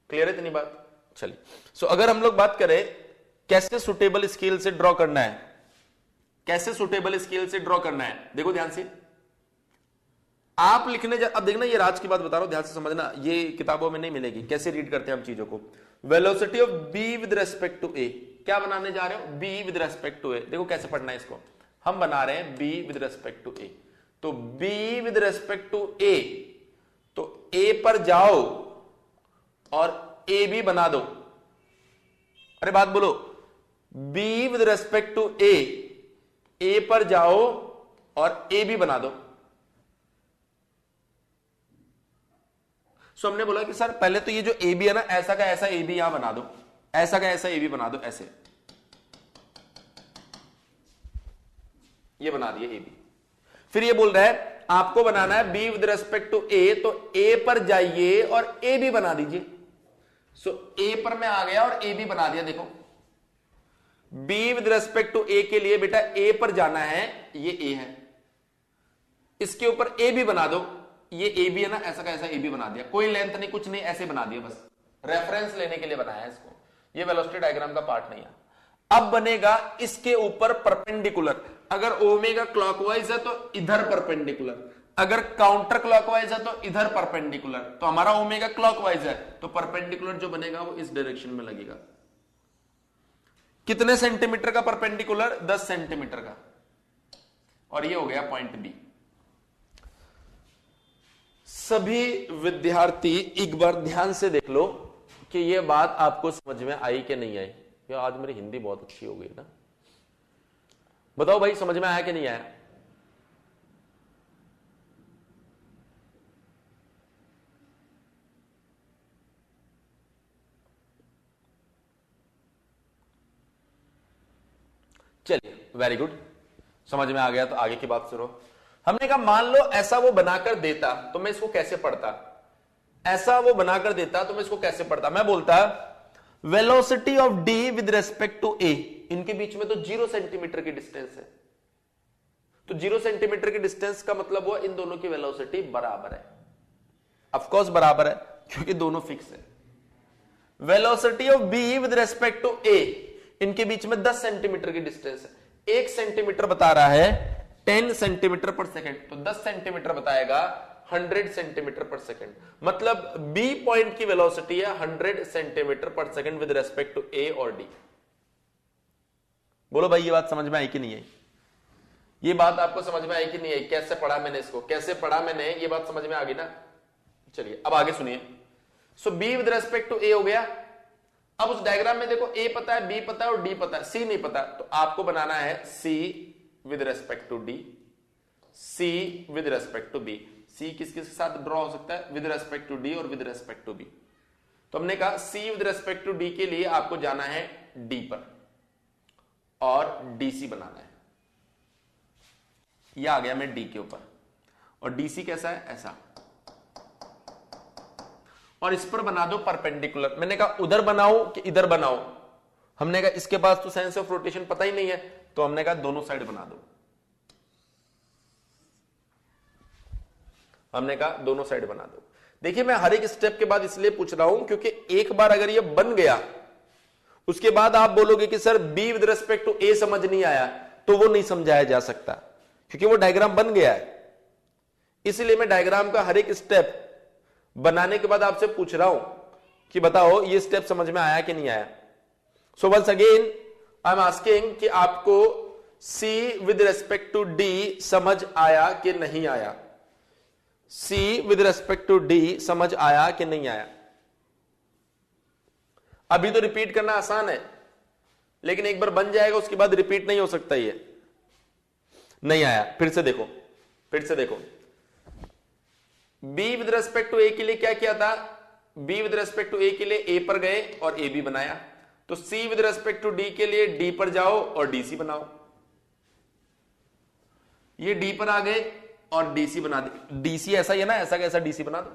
क्लियर है इतनी बात? चलिए सो अगर हम लोग बात करें कैसे सुटेबल स्केल से ड्रॉ करना है, कैसे सुटेबल स्केल से ड्रॉ करना है, देखो ध्यान से। आप लिखने अब देखना, ये राज की बात बता रहा हूं, ध्यान से समझना, ये किताबों में नहीं मिलेगी। कैसे रीड करते हैं हम चीजों को? Velocity of B with respect to A, क्या बनाने जा रहे हो? B with respect to A. देखो कैसे पढ़ना है इसको, हम बना रहे हैं B with respect to A. तो B with respect to A, तो ए पर जाओ और ए बी बना दो। अरे बात बोलो, बी विद रेस्पेक्ट टू ए पर जाओ और ए बी बना दो। सो हमने बोला कि सर पहले तो ये जो ए बी है ना, ऐसा का ऐसा ए बी यहां बना दो, ऐसा का ऐसा ए बी बना दो, ऐसे ये बना दिए ए बी। फिर ये बोल रहा है आपको बनाना है B with respect to A, तो ए पर जाइए और ए बी बना दीजिए। सो ए पर मैं आ गया और ए बी बना दिया। देखो बी विद रेस्पेक्ट टू ए के लिए बेटा ए पर जाना है, ये ए है, इसके ऊपर ए बी बना दो, ये ए बी है ना, ऐसा का ऐसा ए बी बना दिया। कोई लेंथ नहीं कुछ नहीं, ऐसे बना दिया, बस रेफरेंस लेने के लिए बनाया है इसको, ये वेलोसिटी डायग्राम का पार्ट नहीं है। अब बनेगा इसके ऊपर परपेंडिकुलर। अगर ओमेगा क्लॉकवाइज है तो इधर परपेंडिकुलर, अगर काउंटर क्लॉकवाइज है तो इधर परपेंडिकुलर। तो हमारा ओमेगा क्लॉकवाइज है तो परपेंडिकुलर जो बनेगा वो इस डायरेक्शन में लगेगा। कितने सेंटीमीटर का परपेंडिकुलर? 10 सेंटीमीटर का। और ये हो गया पॉइंट बी। सभी विद्यार्थी एक बार ध्यान से देख लो कि ये बात आपको समझ में आई कि नहीं आई। यार आज मेरी हिंदी बहुत अच्छी हो गई ना, बताओ भाई समझ में आया कि नहीं आया? चलिए वेरी गुड, समझ में आ गया। तो आगे की बात सुनो। हमने कहा मान लो ऐसा वो बनाकर देता तो मैं इसको कैसे पढ़ता, ऐसा वो बनाकर देता तो मैं इसको कैसे पढ़ता। मैं बोलता velocity of D with respect to A, इनके बीच में तो 0 सेंटीमीटर की डिस्टेंस है, तो 0 सेंटीमीटर की डिस्टेंस का मतलब हुआ इन दोनों की वेलोसिटी बराबर है। ऑफ कोर्स बराबर है क्योंकि दोनों फिक्स है। Velocity of B with respect to A, इनके बीच में 10 सेंटीमीटर की डिस्टेंस है। 1 सेंटीमीटर बता रहा है 10 सेंटीमीटर पर सेकंड, तो 10 सेंटीमीटर बताएगा 100 सेंटीमीटर पर सेकंड। मतलब बी पॉइंट की वेलोसिटी है 100 सेंटीमीटर पर सेकंड विद रेस्पेक्ट टू ए और डी। बोलो भाई ये बात समझ में आई कि नहीं आई? ये बात आपको समझ में आई कि नहीं आई? कैसे पढ़ा मैंने इसको, कैसे पढ़ा मैंने, ये बात समझ में आ गई ना? चलिए अब आगे सुनिए। सो बी विद रेस्पेक्ट टू ए हो गया। अब उस डायग्राम में देखो ए पता है, बी पता है और डी पता है, सी नहीं पता, तो आपको बनाना है C with respect to D, C with respect to B. C किस किस के साथ ड्रॉ हो सकता है? विद रेस्पेक्ट टू डी और विद रेस्पेक्ट टू बी। तो हमने कहा C with respect to D के लिए आपको जाना है डी पर और डीसी बनाना है। यह आ गया मैं डी के ऊपर, और डीसी कैसा है? ऐसा। और इस पर बना दो परपेंडिकुलर। मैंने कहा उधर बनाओ कि इधर बनाओ, हमने कहा इसके पास तो सेंस ऑफ रोटेशन पता ही नहीं है, तो हमने कहा दोनों साइड बना दो। हमने कहा दोनों साइड बना दो। देखिए मैं हर एक स्टेप के बाद इसलिए पूछ रहा हूं क्योंकि एक बार अगर ये बन गया उसके बाद आप बोलोगे कि sir B with respect to A समझ नहीं आया, तो वो नहीं समझाया जा सकता क्योंकि वो डायग्राम बन गया है। इसलिए मैं डायग्राम का हर एक स्टेप बनाने के बाद आपसे पूछ रहा हूं कि बताओ ये स्टेप समझ में आया कि नहीं आया। So once again I am asking कि आपको C with respect to D समझ आया कि नहीं आया। C with respect to D समझ आया कि नहीं आया। अभी तो रिपीट करना आसान है, लेकिन एक बार बन जाएगा उसके बाद रिपीट नहीं हो सकता। ये नहीं आया, फिर से देखो, फिर से देखो। बी विद रेस्पेक्ट टू ए के लिए क्या किया था? बी विद रेस्पेक्ट टू ए के लिए ए पर गए और ए बी बनाया। तो सी विद रेस्पेक्ट टू डी के लिए डी पर जाओ और डी सी बनाओ। ये डी पर आ गए और डीसी बना दे। डीसी ऐसा ही है ना, ऐसा कैसा डीसी बना दो।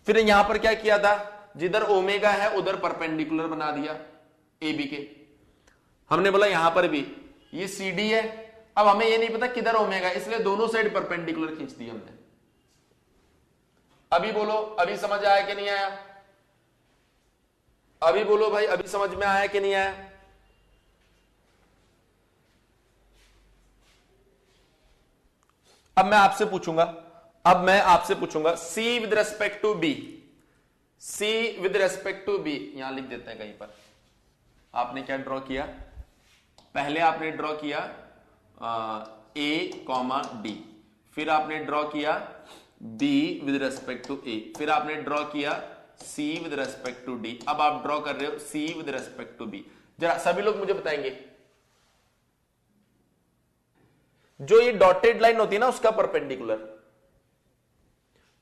फिर यहां पर क्या किया था? जिधर ओमेगा है उधर परपेंडिकुलर बना दिया ए बी के। हमने बोला यहां पर भी ये सी डी है, अब हमें ये नहीं पता किधर ओमेगा, इसलिए दोनों साइड परपेंडिकुलर खींच दी हमने। अभी बोलो, अभी समझ आया कि नहीं आया? अभी बोलो भाई, अभी समझ में आया कि नहीं आया? अब मैं आपसे पूछूंगा C with respect to B, C with respect to B, यहां लिख देते हैं कहीं पर। आपने क्या ड्रॉ किया? पहले आपने ड्रॉ किया ए कॉमा डी, फिर आपने ड्रॉ किया बी विद रेस्पेक्ट टू ए, फिर आपने ड्रॉ किया सी विद रेस्पेक्ट टू डी। अब आप ड्रॉ कर रहे हो सी विद रेस्पेक्ट टू बी। जरा सभी लोग मुझे बताएंगे, जो ये डॉटेड लाइन होती है ना उसका परपेंडिकुलर,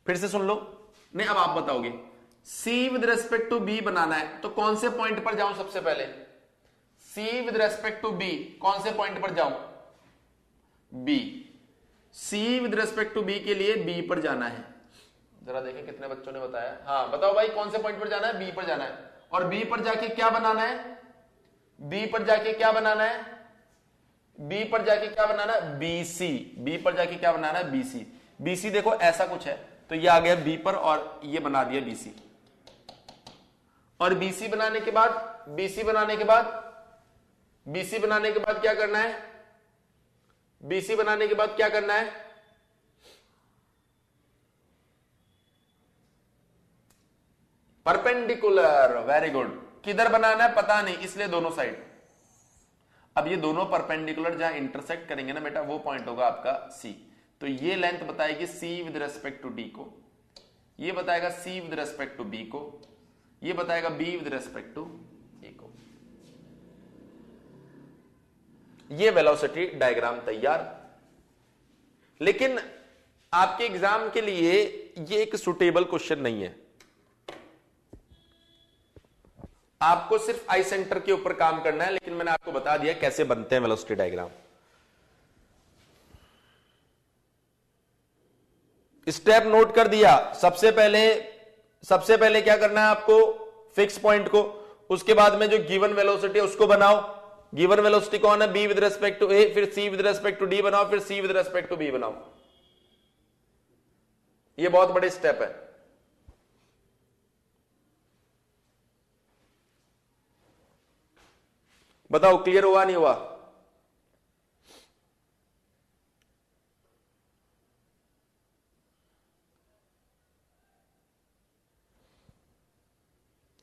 फिर से सुन लो। नहीं, अब आप बताओगे C with respect to B बनाना है तो कौन से पॉइंट पर जाऊं? सबसे पहले C with respect to B, कौन से पॉइंट पर जाऊं? B. C with respect to B के लिए बी पर जाना है। जरा देखें कितने बच्चों ने बताया। हाँ बताओ भाई, कौन से पॉइंट पर जाना है? बी पर जाना है। और बी पर जाके क्या बनाना है? बी पर जाके क्या बनाना है? बी पर जाके क्या बनाना है? बीसी। बी पर जाके क्या बनाना है? बीसी। बीसी देखो ऐसा कुछ है, तो ये आ गया बी पर और ये बना दिया बीसी। और बीसी बनाने के बाद क्या करना है? बीसी बनाने के बाद क्या करना है? परपेंडिकुलर। Very good. किधर बनाना है पता नहीं, इसलिए दोनों साइड। अब ये दोनों परपेंडिकुलर जहां इंटरसेक्ट करेंगे ना बेटा, वो पॉइंट होगा आपका सी। तो ये लेंथ बताएगी सी विद रेस्पेक्ट टू डी को, ये बताएगा सी विद रेस्पेक्ट टू बी को, ये बताएगा बी विद रेस्पेक्ट टू ए को। ये वेलोसिटी डायग्राम तैयार। लेकिन आपके एग्जाम के लिए ये एक सुटेबल क्वेश्चन नहीं है। आपको सिर्फ आई सेंटर के ऊपर काम करना है, लेकिन मैंने आपको बता दिया कैसे बनते हैं वेलोसिटी डायग्राम। स्टेप नोट कर दिया। सबसे पहले क्या करना है आपको? फिक्स पॉइंट को, उसके बाद में जो गिवन वेलोसिटी है उसको बनाओ। गिवन वेलोसिटी कौन है? बी विद रेस्पेक्ट टू ए, फिर सी विद रेस्पेक्ट टू डी बनाओ, फिर सी विद रेस्पेक्ट टू बी बनाओ। ये बहुत बड़े स्टेप है। बताओ क्लियर हुआ नहीं हुआ?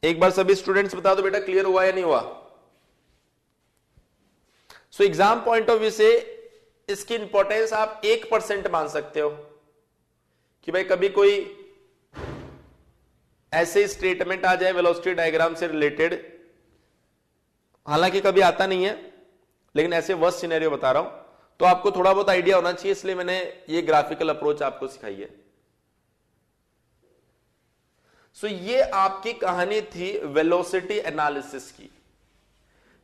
एक बार सभी स्टूडेंट्स बता दो बेटा क्लियर हुआ या नहीं हुआ? So exam point of view से इसकी इंपॉर्टेंस आप 1% मान सकते हो कि भाई कभी कोई ऐसे स्टेटमेंट आ जाए वेलोसिटी डायग्राम से रिलेटेड, हालांकि कभी आता नहीं है, लेकिन ऐसे वर्स्ट सिनेरियो बता रहा हूं, तो आपको थोड़ा बहुत आइडिया होना चाहिए, इसलिए मैंने ये ग्राफिकल अप्रोच आपको सिखाई है। सो ये आपकी कहानी थी वेलोसिटी एनालिसिस की।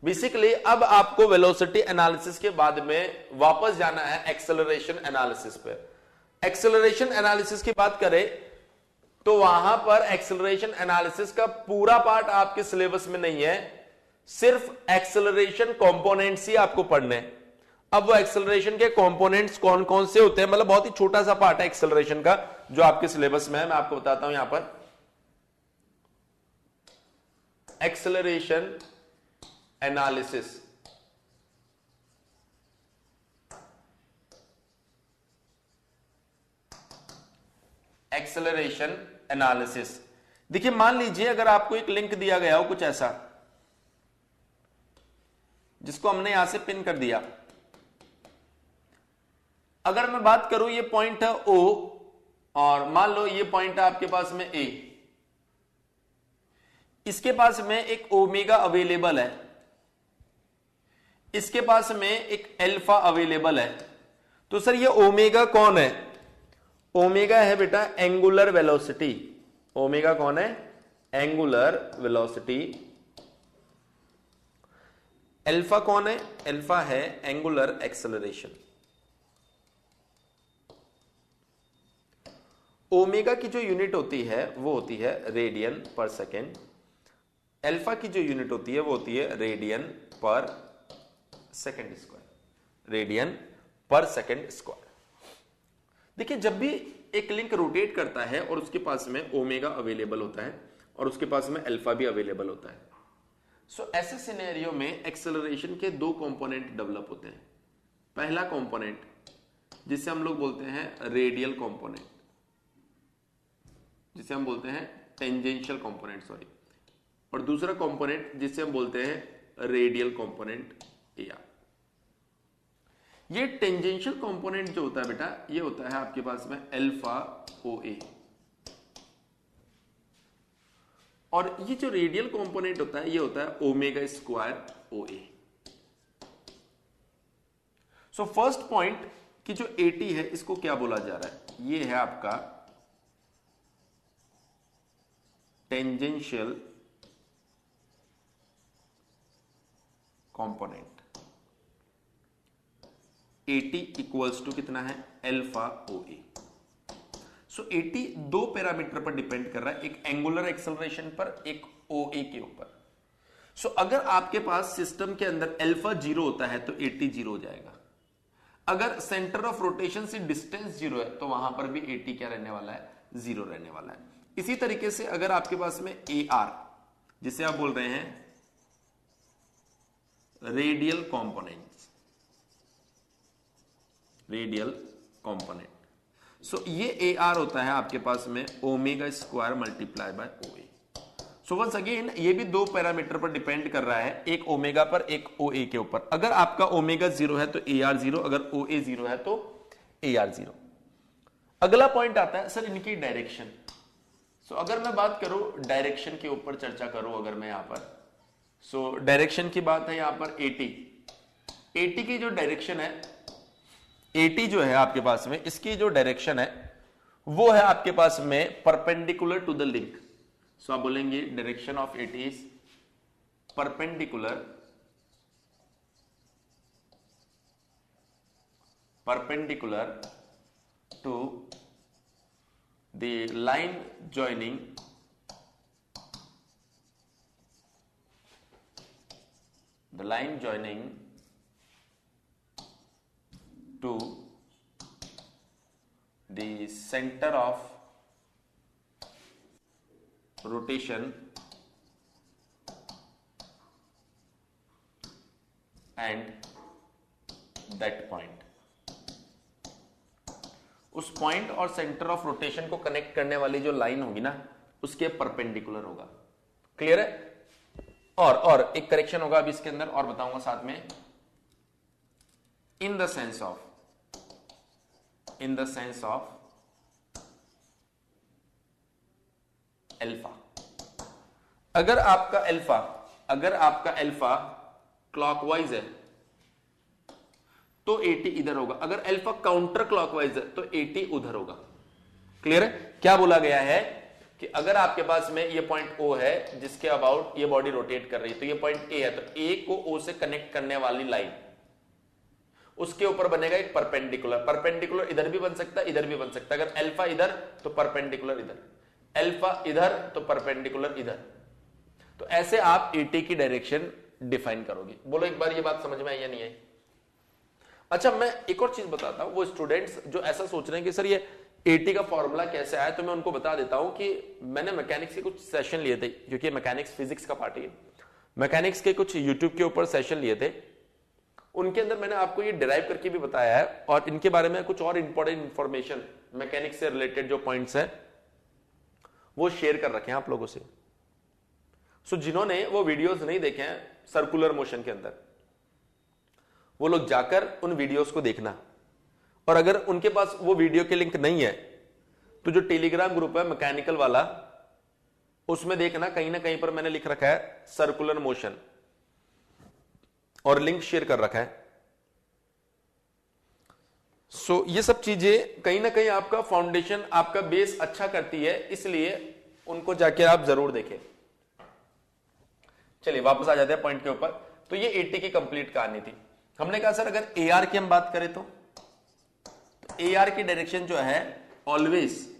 बेसिकली अब आपको वेलोसिटी एनालिसिस के बाद में वापस जाना है एक्सेलरेशन एनालिसिस पे। एक्सेलरेशन एनालिसिस की बात करें तो वहां पर एक्सेलरेशन एनालिसिस का पूरा पार्ट आपके सिलेबस में नहीं है, सिर्फ एक्सेलरेशन कंपोनेंट्स ही आपको पढ़ने हैं। अब वो एक्सेलरेशन के कंपोनेंट्स कौन कौन से होते हैं, मतलब बहुत ही छोटा सा पार्ट है एक्सेलरेशन का जो आपके सिलेबस में है, मैं आपको बताता हूं। यहां पर एक्सेलरेशन एनालिसिस, एक्सेलरेशन एनालिसिस। देखिए मान लीजिए अगर आपको एक लिंक दिया गया हो कुछ ऐसा, जिसको हमने यहां से पिन कर दिया। अगर मैं बात करूं ये पॉइंट है O और मान लो ये पॉइंट है आपके पास में A, इसके पास में एक ओमेगा अवेलेबल है, इसके पास में एक अल्फा अवेलेबल है। तो सर ये ओमेगा कौन है? ओमेगा है बेटा एंगुलर वेलोसिटी। ओमेगा कौन है? Angular velocity. अल्फा कौन है? अल्फा है एंगुलर एक्सेलरेशन। ओमेगा की जो यूनिट होती है वो होती है रेडियन पर सेकेंड, अल्फा की जो यूनिट होती है वो होती है रेडियन पर सेकेंड स्क्वायर, रेडियन पर सेकेंड स्क्वायर। देखिए जब भी एक लिंक रोटेट करता है और उसके पास में ओमेगा अवेलेबल होता है और उसके पास में अल्फा भी अवेलेबल होता है, सो ऐसे सिनेरियो में एक्सेलरेशन के दो कंपोनेंट डेवलप होते हैं। पहला कंपोनेंट जिसे हम लोग बोलते हैं रेडियल कंपोनेंट, जिसे हम बोलते हैं टेंजेंशियल कंपोनेंट, सॉरी, और दूसरा कंपोनेंट जिसे हम बोलते हैं रेडियल कंपोनेंट AR। ये टेंजेंशियल कंपोनेंट जो होता है बेटा, ये होता है आपके पास में अल्फा OA, और ये जो रेडियल कंपोनेंट होता है ये होता है omega square OA। So first point की जो AT है इसको क्या बोला जा रहा है? ये है आपका tangential component. AT equals to कितना है? Alpha OA। सो AT दो पैरामीटर पर डिपेंड कर रहा है, एक एंगुलर एक्सेलरेशन पर, एक OA के ऊपर। सो अगर आपके पास सिस्टम के अंदर अल्फा 0 होता है तो AT 0 हो जाएगा। अगर सेंटर ऑफ रोटेशन से डिस्टेंस 0 है तो वहां पर भी AT क्या रहने वाला है? 0 रहने वाला है। इसी तरीके से अगर आपके पास में AR, जिसे आप बोल रहे हैं radial components, radial component, so ये AR होता है आपके पास में omega square multiply by OA। So once again ये भी दो पैरामीटर पर डिपेंड कर रहा है, एक ओमेगा पर, एक OA के ऊपर। अगर आपका ओमेगा 0 है तो AR 0, अगर OA 0 है तो AR 0। अगला पॉइंट आता है सर इनकी डायरेक्शन। सो अगर मैं बात करूं डायरेक्शन के ऊपर चर्चा करूं अगर मैं यहां पर, सो डायरेक्शन की बात है यहां पर AT की जो डायरेक्शन है, AT जो है आपके पास में, इसकी जो डायरेक्शन है वो है आपके पास में perpendicular to the link. So आप बोलेंगे direction of AT is perpendicular to the line joining to the center of rotation and that point। उस पॉइंट और सेंटर ऑफ रोटेशन को कनेक्ट करने वाली जो लाइन होगी ना उसके परपेंडिकुलर होगा। क्लियर है? और एक करेक्शन होगा अभी इसके अंदर और बताऊंगा साथ में, in the sense of alpha. अगर आपका अल्फा क्लॉकवाइज है तो AT इधर होगा, अगर अल्फा काउंटर क्लॉकवाइज है तो AT उधर होगा। क्लियर है? क्या बोला गया है कि अगर आपके पास में ये पॉइंट O है जिसके अबाउट ये बॉडी रोटेट कर रही है, तो ये पॉइंट A है, तो A को O से कनेक्ट करने वाली लाइन, उसके ऊपर बनेगा एक परपेंडिकुलर। परपेंडिकुलर इधर भी बन सकता है, इधर भी बन सकता है। अगर अल्फा इधर तो परपेंडिकुलर इधर, अल्फा इधर तो परपेंडिकुलर इधर। तो ऐसे आप एटी की डायरेक्शन डिफाइन करोगे। बोलो एक बार ये बात समझ में आई या नहीं आई? अच्छा, मैं एक और चीज बताता हूं, वो स्टूडेंट्स जो ऐसा सोच रहे हैं कि सर ये एटी का फॉर्मूला कैसे आया, तो मैं उनको बता देता हूं कि मैंने मैकेनिक्स के कुछ सेशन लिए थे, क्योंकि मैकेनिक्स फिजिक्स का पार्ट है। मैकेनिक्स के कुछ यूट्यूब के ऊपर सेशन लिए थे, उनके अंदर मैंने आपको ये डिराइव करके भी बताया है, और इनके बारे में कुछ और इंपॉर्टेंट इंफॉर्मेशन मैकेनिक्स से रिलेटेड जो पॉइंट्स है वो शेयर कर रखे हैं आप लोगों से। सो जिन्होंने वो वीडियोस नहीं देखे हैं सर्कुलर मोशन के अंदर, वो लोग जाकर उन वीडियोस को देखना, और अगर उनके पास वो वीडियो के लिंक नहीं है तो जो टेलीग्राम ग्रुप है मैकेनिकल वाला, उसमें देखना कहीं ना कहीं पर मैंने लिख रखा है सर्कुलर मोशन, और लिंक शेयर कर रखा है। सो ये सब चीजें कहीं ना कहीं आपका फाउंडेशन, आपका बेस अच्छा करती है, इसलिए उनको जाके आप जरूर देखें। चलिए वापस आ जाते हैं पॉइंट के ऊपर। तो ये एटी की कंप्लीट कहानी थी। हमने कहा सर अगर एआर की हम बात करें तो एआर की डायरेक्शन जो है always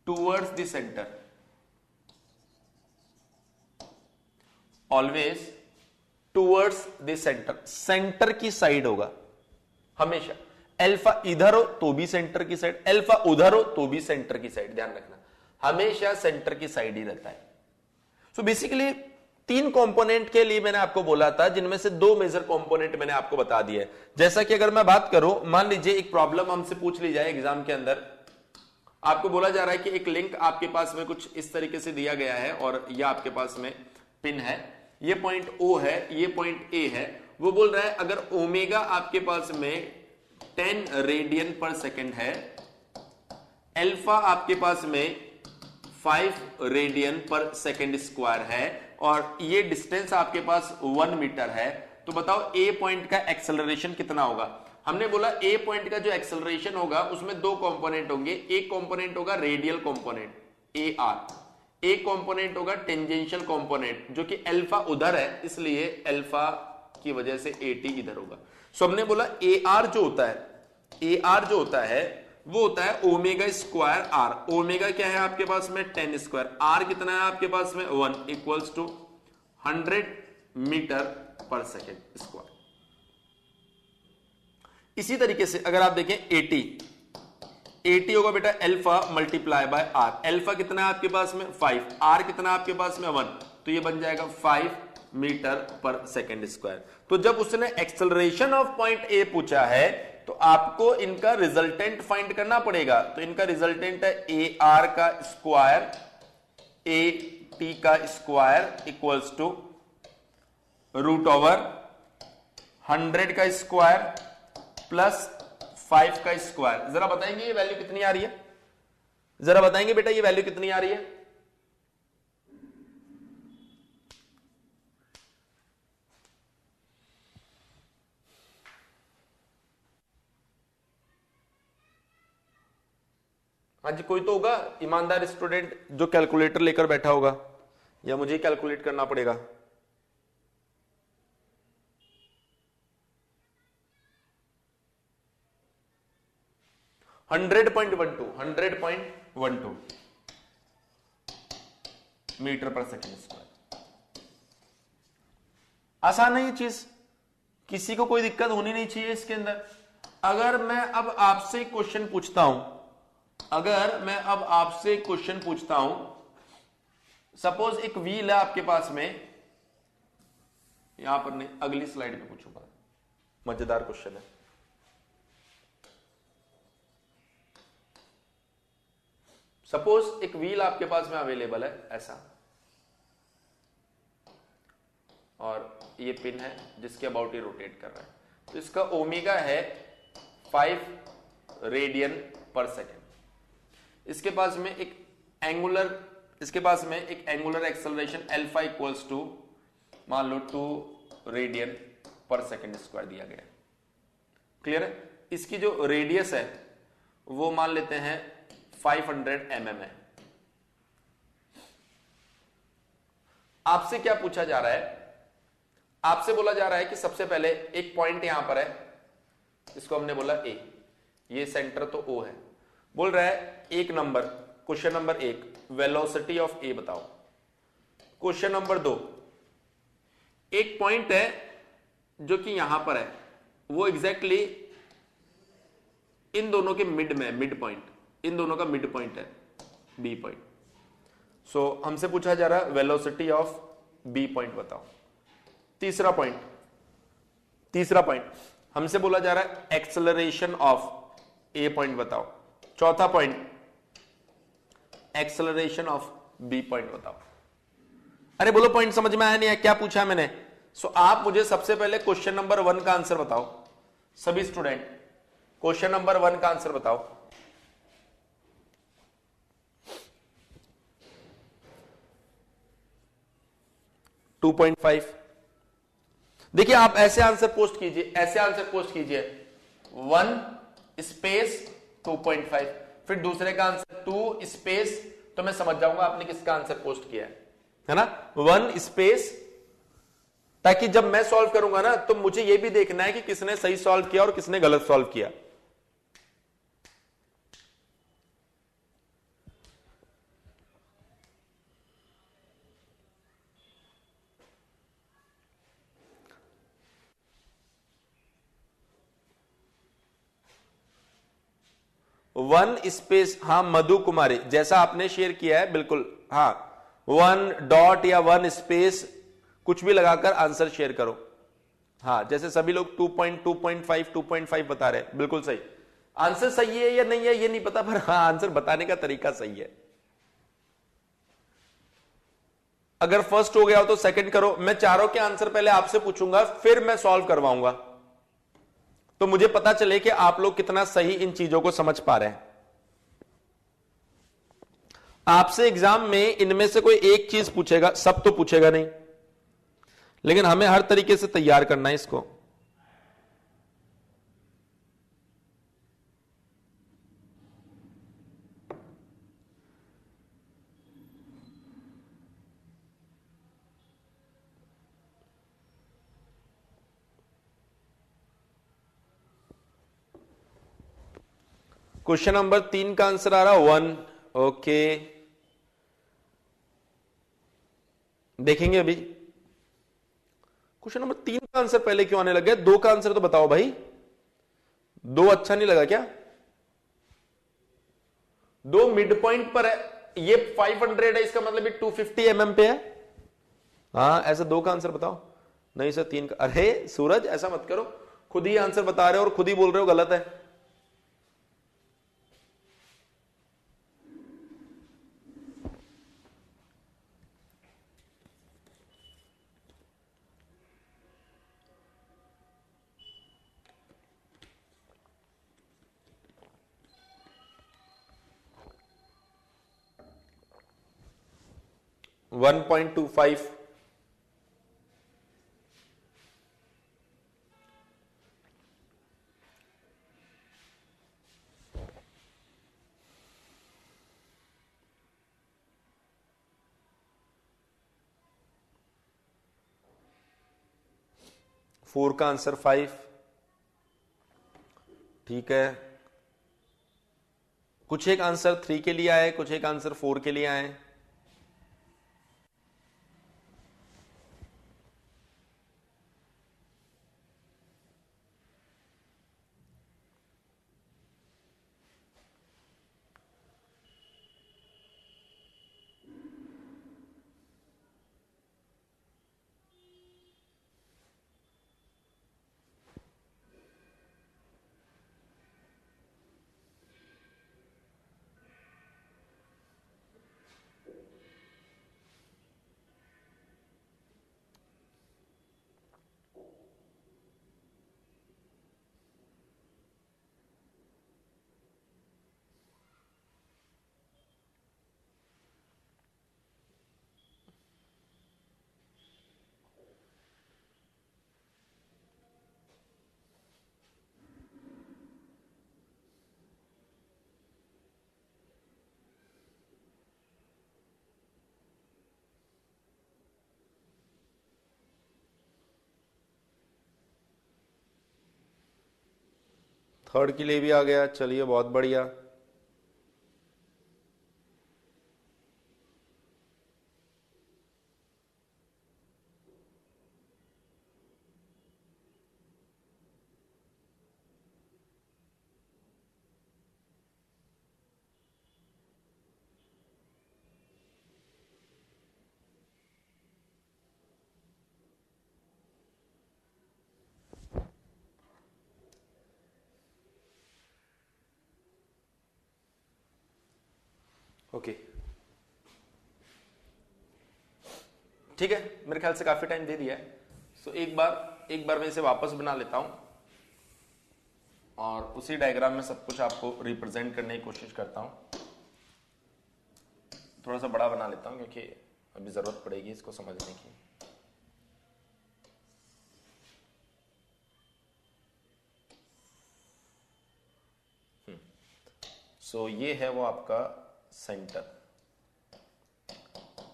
towards the centre, always towards the centre, centre की साइड होगा हमेशा। अल्फा इधर हो तो भी सेंटर की साइड, अल्फा उधर हो तो भी सेंटर की साइड, ध्यान रखना हमेशा सेंटर की साइड ही रहता है। सो बेसिकली तीन कंपोनेंट के लिए मैंने आपको बोला था, जिनमें से दो मेजर कंपोनेंट मैंने आपको बता दिए हैं। जैसा कि अगर मैं बात करूं, मान लीजिए एक प्रॉब्लम हमसे पूछ ली जाए एग्जाम के अंदर, आपको बोला जा रहा है कि एक लिंक आपके पास में कुछ इस तरीके से दिया गया है, और यह आपके पास में पिन है, ये पॉइंट O है, ये पॉइंट A है। वो बोल रहा है अगर ओमेगा आपके पास में 10 रेडियन पर सेकेंड है, अल्फा आपके पास में 5 रेडियन पर सेकेंड स्क्वायर है, और ये डिस्टेंस आपके पास 1 मीटर है, तो बताओ ए पॉइंट का एक्सेलरेशन कितना होगा। हमने बोला ए पॉइंट का जो एक्सेलरेशन होगा उसमें दो कंपोनेंट होंगे, एक कंपोनेंट होगा रेडियल कंपोनेंट ए आर, एक कंपोनेंट होगा टेंजेंशियल कंपोनेंट जो कि अल्फा उधर है, इसलिए अल्फा की वजह से एटी इधर होगा। सो हमने बोला ए आर जो होता है, ए आर जो होता है वो होता है ओमेगा स्क्वायर आर। ओमेगा क्या है आपके पास में 10 स्क्वायर, आर कितना है आपके पास में 1 इक्वल्स टू 100 मीटर पर सेकेंड स्क्वायर। इसी तरीके से अगर आप देखें 80 होगा बेटा alpha multiply by R. Alpha कितना है आपके पास में 5, आर कितना है आपके पास में 1, तो ये बन जाएगा 5 मीटर पर सेकेंड स्क्वायर। तो जब उसने एक्सेलरेशन ऑफ पॉइंट ए पूछा है तो आपको इनका रिजल्टेंट फाइंड करना पड़ेगा। तो इनका रिजल्टेंट है ए आर का स्क्वायर ए टी का स्क्वायर इक्वल्स टू √100 का स्क्वायर प्लस 5 का स्क्वायर। जरा बताएंगे ये वैल्यू कितनी आ रही है, जरा बताएंगे बेटा ये वैल्यू कितनी आ रही है। हाँ जी, कोई तो होगा ईमानदार स्टूडेंट जो कैलकुलेटर लेकर बैठा होगा, या मुझे कैलकुलेट करना पड़ेगा। हंड्रेड पॉइंट 1.12 मीटर पर सेकेंड स्क्वायर। आसान है ये चीज, किसी को कोई दिक्कत होनी नहीं चाहिए इसके अंदर। अगर मैं अब आपसे क्वेश्चन पूछता हूं, सपोज एक व्हील है आपके पास में, यहां पर नहीं अगली स्लाइड पे पूछूंगा, मजेदार क्वेश्चन है। सपोज एक व्हील आपके पास में अवेलेबल है ऐसा, और ये पिन है जिसके अबाउट ये रोटेट कर रहा है, तो इसका ओमेगा है 5 रेडियन पर सेकेंड। इसके पास में एक angular acceleration alpha equals to मान लो 2 रेडियन पर सेकेंड स्क्वायर दिया गया। क्लियर है? इसकी जो रेडियस है वो मान लेते हैं 500 mm है। आपसे क्या पूछा जा रहा है, आपसे बोला जा रहा है कि सबसे पहले एक पॉइंट यहां पर है, इसको हमने बोला ए, ये सेंटर तो O है। बोल रहा है एक number, question number 1 velocity of A बताओ। क्वेश्चन नंबर 2 एक पॉइंट है जो कि यहां पर है, वो एग्जैक्टली इन दोनों के मिड में, मिड पॉइंट, इन दोनों का मिड पॉइंट है बी पॉइंट। सो हमसे पूछा जा रहा है वेलोसिटी ऑफ बी पॉइंट बताओ। तीसरा पॉइंट हमसे बोला जा रहा है एक्सेलरेशन ऑफ ए पॉइंट बताओ। चौथा point acceleration of B point बताओ। अरे बोलो पॉइंट समझ में आया नहीं है, क्या पूछा है मैंने? सो आप मुझे सबसे पहले क्वेश्चन नंबर 1 का आंसर बताओ। सभी स्टूडेंट क्वेश्चन नंबर 1 का आंसर बताओ। टू 2.5। देखिए आप ऐसे आंसर पोस्ट कीजिए, ऐसे आंसर पोस्ट कीजिए 1 स्पेस 2.5, फिर दूसरे का आंसर 2 स्पेस, तो मैं समझ जाऊंगा आपने किसका आंसर पोस्ट किया है ना। 1 स्पेस, ताकि जब मैं सॉल्व करूंगा ना तो मुझे यह भी देखना है कि किसने सही सॉल्व किया और किसने गलत सॉल्व किया। वन स्पेस, हाँ मधु कुमारी जैसा आपने शेयर किया है बिल्कुल, हाँ 1 डॉट या 1 स्पेस कुछ भी लगाकर आंसर शेयर करो। हाँ जैसे सभी लोग 2.2.5 2.5 बता रहे हैं, बिल्कुल सही। आंसर सही है या नहीं है ये नहीं पता, पर हाँ आंसर बताने का तरीका सही है। अगर फर्स्ट हो गया हो तो सेकंड करो। मैं चारों के आंसर पहले आपसे पूछूंगा, फिर मैं सॉल्व करवाऊंगा, तो मुझे पता चले कि आप लोग कितना सही इन चीजों को समझ पा रहे हैं। आपसे एग्जाम में इनमें से कोई एक चीज पूछेगा, सब तो पूछेगा नहीं, लेकिन हमें हर तरीके से तैयार करना है इसको। क्वेश्चन नंबर 3 का आंसर आ रहा 1। ओके देखेंगे अभी। क्वेश्चन नंबर 3 का आंसर पहले क्यों आने लग गया? 2 का आंसर तो बताओ भाई। 2 अच्छा नहीं लगा क्या? 2 मिड पॉइंट पर है, ये 500 है, इसका मतलब ये 250 mm पे है। हाँ ऐसा 2 का आंसर बताओ। नहीं सर 3 का। अरे सूरज ऐसा मत करो, खुद ही आंसर बता रहे हो और खुद ही बोल रहे हो गलत है। वन 1.25 4 का आंसर 5। ठीक है, कुछ एक आंसर 3 के लिए आए, कुछ एक आंसर 4 के लिए आए। थर्ड के लिए भी आ गया, चलिए बहुत बढ़िया। ओके ठीक है, मेरे ख्याल से काफी टाइम दे दिया है। सो एक बार मैं इसे वापस बना लेता हूं और उसी डायग्राम में सब कुछ आपको रिप्रेजेंट करने की कोशिश करता हूं। थोड़ा सा बड़ा बना लेता हूं क्योंकि अभी जरूरत पड़ेगी इसको समझने की। सो ये है वो आपका सेंटर।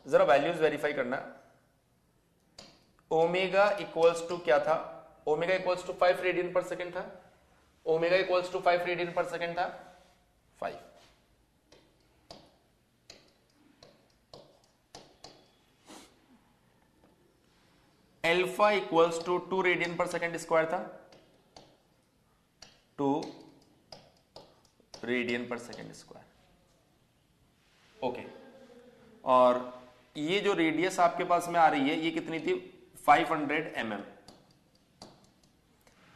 जरा वैल्यूज वेरीफाई करना। ओमेगा इक्वल्स टू क्या था? ओमेगा इक्वल्स टू 5 रेडियन पर सेकेंड था। ओमेगा इक्वल्स टू 5 रेडियन पर सेकेंड था 5। एल्फा इक्वल्स टू 2 रेडियन पर सेकेंड स्क्वायर था 2 रेडियन पर सेकेंड स्क्वायर। ओके, और ये जो रेडियस आपके पास में आ रही है ये कितनी थी? 500 mm।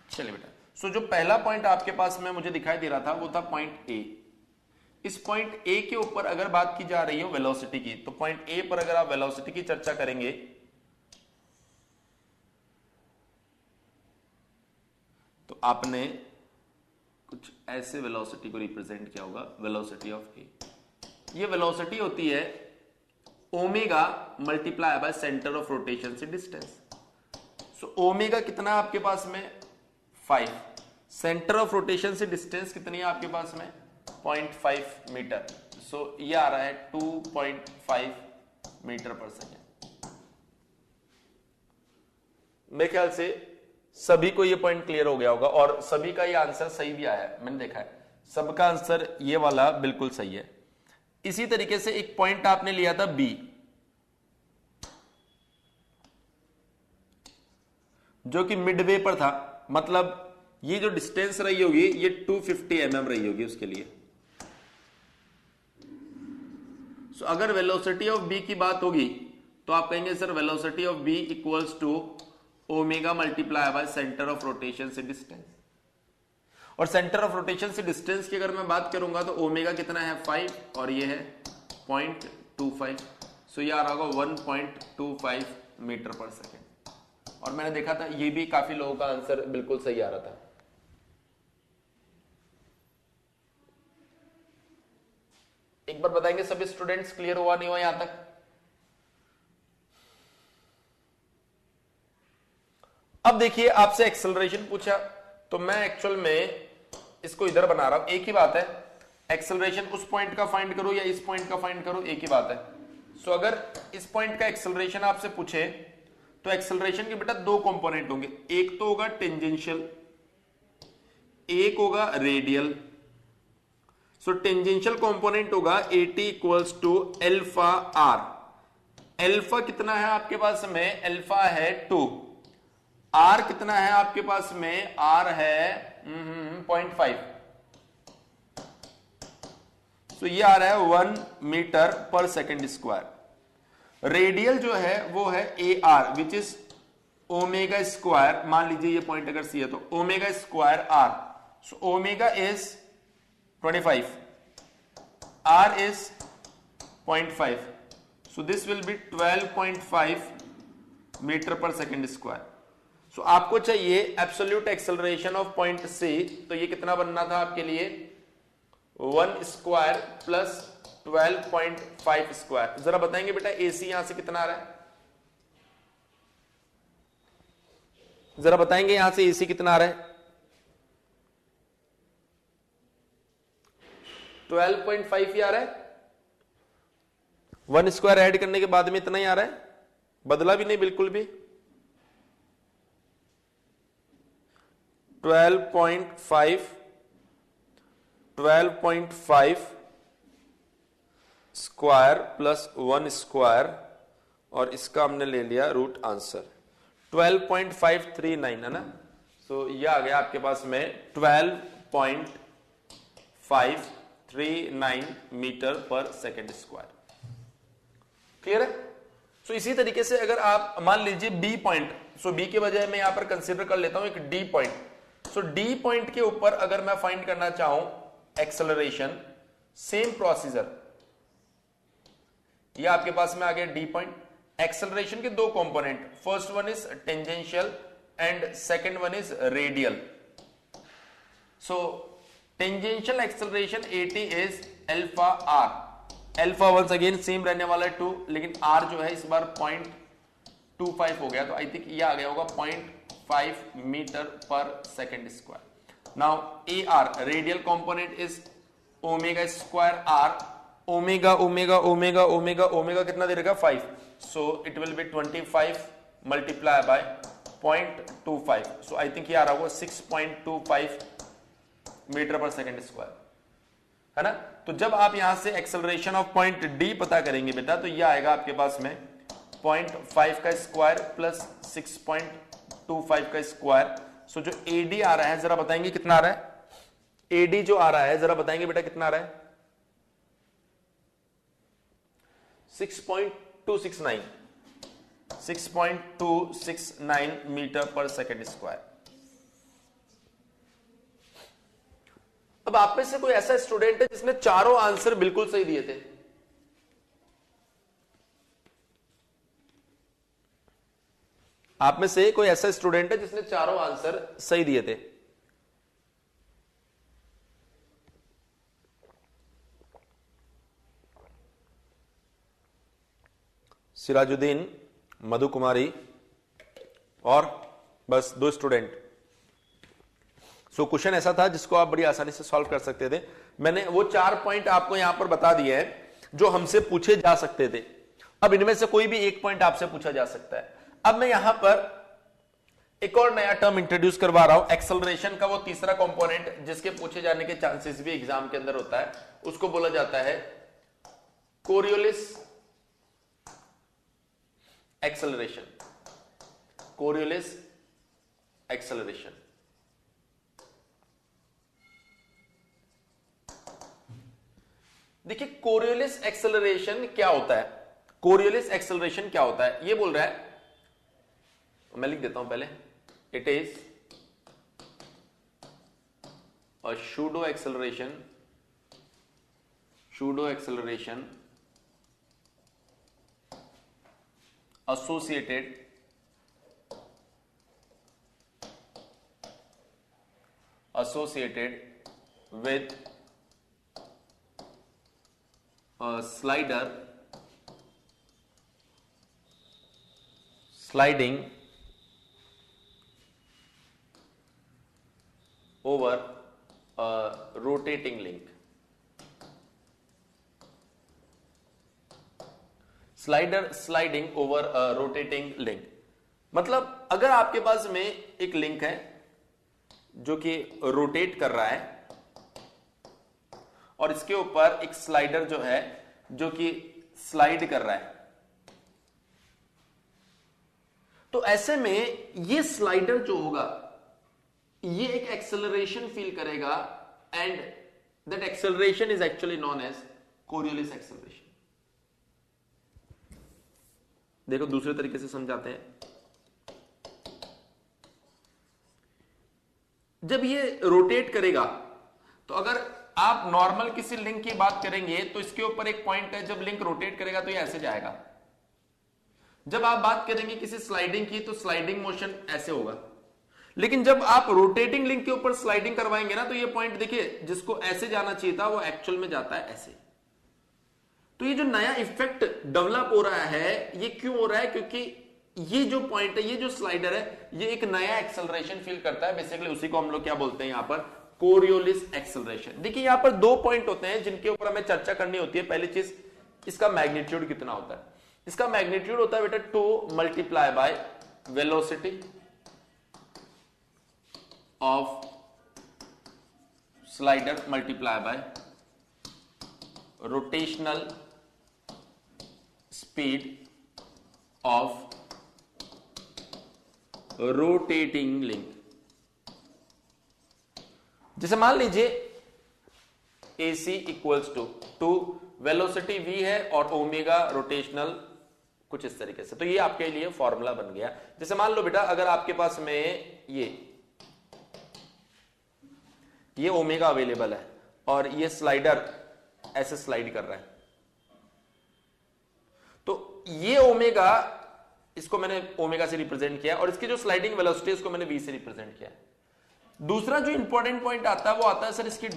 चलिए बेटा, सो जो पहला पॉइंट आपके पास में मुझे दिखाई दे रहा था वो था पॉइंट ए। इस पॉइंट ए के ऊपर अगर बात की जा रही है वेलोसिटी की, तो पॉइंट ए पर अगर आप वेलोसिटी की चर्चा करेंगे तो आपने कुछ ऐसे वेलोसिटी को रिप्रेजेंट किया होगा, वेलोसिटी ऑफ ए। ये वेलोसिटी होती है omega multiply by centre of rotation से डिस्टेंस। सो ओमेगा कितना है आपके पास में? 5। सेंटर ऑफ रोटेशन से डिस्टेंस कितनी है आपके पास में? 0.5 मीटर। सो ये आ रहा है 2.5 मीटर पर सेकेंड। मेरे ख्याल से सभी को ये पॉइंट क्लियर हो गया होगा और सभी का ये आंसर सही भी आया है। मैंने देखा है सबका आंसर ये वाला बिल्कुल सही है। इसी तरीके से एक पॉइंट आपने लिया था बी, जो कि मिडवे पर था, मतलब ये जो डिस्टेंस रही होगी ये 250 mm रही होगी उसके लिए। सो अगर वेलोसिटी ऑफ बी की बात होगी तो आप कहेंगे sir velocity of B equals to omega multiply by centre of rotation से डिस्टेंस। और सेंटर ऑफ रोटेशन से डिस्टेंस की अगर मैं बात करूंगा तो ओमेगा कितना है? 5 और ये है 0.25। सो ये आ रहा होगा 1.25 मीटर पर सेकेंड। और मैंने देखा था ये भी काफी लोगों का आंसर बिल्कुल सही आ रहा था। एक बार बताएंगे सभी स्टूडेंट्स, क्लियर हुआ नहीं हुआ यहां तक? अब देखिए आपसे एक्सेलरेशन पूछा तो मैं एक्चुअल में इसको इधर बना रहा हूं, एक ही बात है। एक्सेलरेशन उस पॉइंट का फाइंड करो या इस पॉइंट का फाइंड करो, एक ही बात है। सो अगर इस पॉइंट का एक्सेलरेशन आपसे पूछे तो एक्सेलरेशन के बेटा दो कंपोनेंट होंगे, एक तो होगा टेंजेंशियल, एक होगा रेडियल। सो टेंजेंशियल कंपोनेंट होगा AT equals to alpha R. Alpha कितना है आपके पास में? एल्फा है 2। आर कितना है आपके पास में? आर है 0.5। तो ये आ रहा है 1 मीटर पर सेकेंड स्क्वायर। रेडियल जो है वो है AR which is omega square. मान लीजिए ये पॉइंट अगर सी है तो omega square R. So omega is 25, R is 0.5. So this will be 12.5 metre पर सेकेंड स्क्वायर। सो आपको चाहिए absolute acceleration of point C, तो ये कितना बनना था आपके लिए? 1 स्क्वायर प्लस 12.5 स्क्वायर। जरा बताएंगे बेटा AC यहां से कितना आ रहा है? जरा बताएंगे यहां से AC कितना आ रहा है? 12.5 ही आ रहा है। 1 स्क्वायर ऐड करने के बाद में इतना ही आ रहा है, बदला भी नहीं बिल्कुल भी। 12.5 12.5 स्क्वायर प्लस 1 स्क्वायर और इसका हमने ले लिया रूट आंसर 12.539 है ना। सो ये आ गया आपके पास में 12.539 मीटर पर सेकेंड स्क्वायर। क्लियर है। सो इसी तरीके से अगर आप मान लीजिए बी पॉइंट, सो बी के बजाय मैं यहां पर कंसीडर कर लेता हूं एक डी पॉइंट। सो डी पॉइंट के ऊपर अगर मैं फाइंड करना चाहूं एक्सेलरेशन, सेम प्रोसीजर, ये आपके पास में आ गया डी पॉइंट। एक्सेलरेशन के दो component, first one is tangential and second one is radial. So tangential acceleration AT is alpha R, alpha once again same रहने वाला है 2, लेकिन आर जो है इस बार 0.25 हो गया, तो आई थिंक ये आ गया होगा 0.5 मीटर पर second square. Now AR radial component is omega square R, omega omega omega omega omega कितना दे रहेगा 5, so it will be 25 multiply by 0.25, so I think ये आ रहा होगा 6.25 मीटर पर सेकेंड स्क्वायर, है ना। तो जब आप यहां से एक्सेलरेशन ऑफ पॉइंट डी पता करेंगे बेटा, तो ये आएगा आपके पास में 0.5 का स्क्वायर प्लस 6.25 का स्क्वायर। सो जो AD आ रहा है जरा बताएंगे कितना आ रहा है, AD जो आ रहा है जरा बताएंगे बेटा कितना आ रहा है 6.269 मीटर पर सेकेंड स्क्वायर। अब आप में से कोई ऐसा स्टूडेंट है जिसने चारों आंसर बिल्कुल सही दिए थे? आप में से कोई ऐसा स्टूडेंट है जिसने चारों आंसर सही दिए थे? सिराजुद्दीन, मधु कुमारी और बस 2 स्टूडेंट। सो क्वेश्चन ऐसा था जिसको आप बड़ी आसानी से सॉल्व कर सकते थे। मैंने वो 4 पॉइंट आपको यहां पर बता दिए हैं जो हमसे पूछे जा सकते थे। अब इनमें से कोई भी एक पॉइंट आपसे पूछा जा सकता है। अब मैं यहां पर एक और नया टर्म इंट्रोड्यूस करवा रहा हूं, एक्सेलरेशन का वो तीसरा कंपोनेंट जिसके पूछे जाने के चांसेस भी एग्जाम के अंदर होता है, उसको बोला जाता है कोरियोलिस एक्सेलरेशन। कोरियोलिस एक्सेलरेशन, देखिए कोरियोलिस एक्सेलरेशन क्या होता है। कोरियोलिस एक्सेलरेशन क्या होता है, ये बोल रहा है, मैं लिख देता हूं पहले, it is a pseudo acceleration associated with a sliding over a rotating link। Sliding over a rotating link, मतलब अगर आपके पास में एक लिंक है जो कि रोटेट कर रहा है और इसके ऊपर एक स्लाइडर जो है जो कि स्लाइड कर रहा है, तो ऐसे में ये स्लाइडर जो होगा ये एक एक्सेलरेशन फील करेगा and that acceleration is actually known as Coriolis acceleration. देखो दूसरे तरीके से समझाते हैं, जब ये रोटेट करेगा तो अगर आप नॉर्मल किसी लिंक की बात करेंगे तो इसके ऊपर एक पॉइंट है, जब लिंक रोटेट करेगा तो ये ऐसे जाएगा। जब आप बात करेंगे किसी स्लाइडिंग की तो स्लाइडिंग मोशन ऐसे होगा, लेकिन जब आप रोटेटिंग लिंक के ऊपर स्लाइडिंग करवाएंगे ना तो ये पॉइंट देखिए जिसको ऐसे जाना चाहिए था वो एक्चुअल में जाता है ऐसे। तो ये जो नया इफेक्ट डेवलप हो रहा है ये क्यों हो रहा है, क्योंकि ये जो पॉइंट है, ये जो स्लाइडर है, ये एक नया एक्सेलरेशन फील करता है। बेसिकली उसी को हम लोग क्या बोलते हैं यहां पर, कोरियोलिस एक्सेलरेशन। देखिए यहां पर 2 पॉइंट होते हैं जिनके ऊपर हमें चर्चा करनी होती है। पहली चीज, इसका मैग्नीट्यूड कितना होता है। इसका मैग्नीट्यूड होता है बेटा 2 multiply by velocity of slider multiply by rotational speed of rotating link. जैसे मान लीजिए AC equals to velocity v है और ओमेगा रोटेशनल कुछ इस तरीके से, तो ये आपके लिए फॉर्मूला बन गया। जैसे मान लो बेटा अगर आपके पास में ये ओमेगा अवेलेबल है और ये स्लाइडर ऐसे स्लाइड कर रहा है, तो ये ओमेगा, इसको मैंने ओमेगा से रिप्रेजेंट किया और इसकी जो स्लाइडिंग वेलोसिटी इसको मैंने v से रिप्रेजेंट किया। दूसरा जो इंपॉर्टेंट पॉइंट आता है वो आता है सर इसकी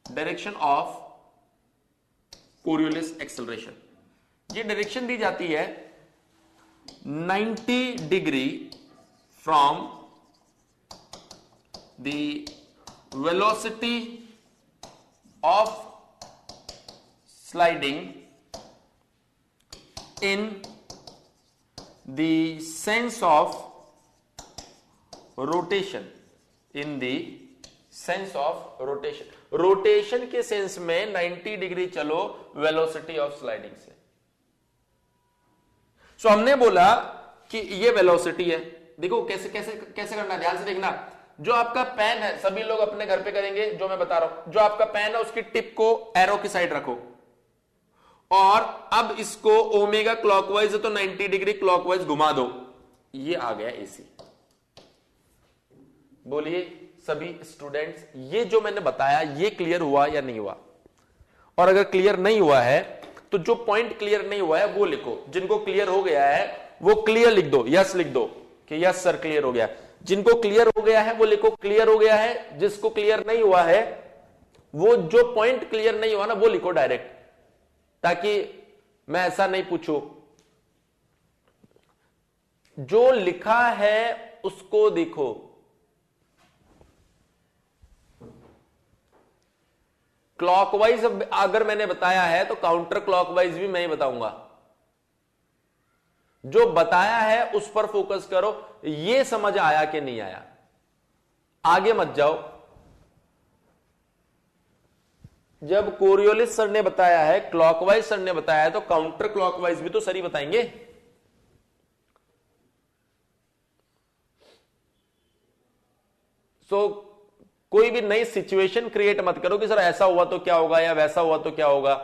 डायरेक्शन ऑफ कोरियोलिस एक्सेलरेशन। ये डायरेक्शन दी जाती है 90 degree from the velocity of sliding in the sense of rotation, in the sense of rotation, rotation के सेंस में 90 डिग्री चलो वेलोसिटी ऑफ स्लाइडिंग से। सो हमने बोला कि ये वेलोसिटी है, देखो कैसे कैसे कैसे करना, ध्यान से देखना। जो आपका पेन है, सभी लोग अपने घर पे करेंगे जो मैं बता रहा हूं, जो आपका पेन है उसकी टिप को एरो की साइड रखो और अब इसको ओमेगा क्लॉकवाइज है तो 90 डिग्री क्लॉकवाइज घुमा दो, ये आ गया AC। बोलिए सभी स्टूडेंट्स, ये जो मैंने बताया ये क्लियर हुआ या नहीं हुआ? और अगर क्लियर नहीं हुआ है तो जो पॉइंट क्लियर नहीं हुआ है वो लिखो, जिनको क्लियर हो गया है वो क्लियर लिख दो, यस लिख दो कि यस सर क्लियर हो गया। जिनको क्लियर हो गया है वो लिखो क्लियर हो गया है, जिसको क्लियर नहीं हुआ है वो जो पॉइंट क्लियर नहीं हुआ ना वो लिखो डायरेक्ट, ताकि मैं ऐसा नहीं पूछूं। जो लिखा है उसको देखो। क्लॉकवाइज अगर मैंने बताया है तो काउंटर क्लॉकवाइज भी मैं ही बताऊंगा। जो बताया है उस पर फोकस करो, ये समझ आया कि नहीं आया, आगे मत जाओ। जब कोरियोलिस सर ने बताया है, क्लॉकवाइज सर ने बताया है, तो काउंटर क्लॉकवाइज भी तो सर ही बताएंगे। कोई भी नई सिचुएशन क्रिएट मत करो कि सर ऐसा हुआ तो क्या होगा या वैसा हुआ तो क्या होगा।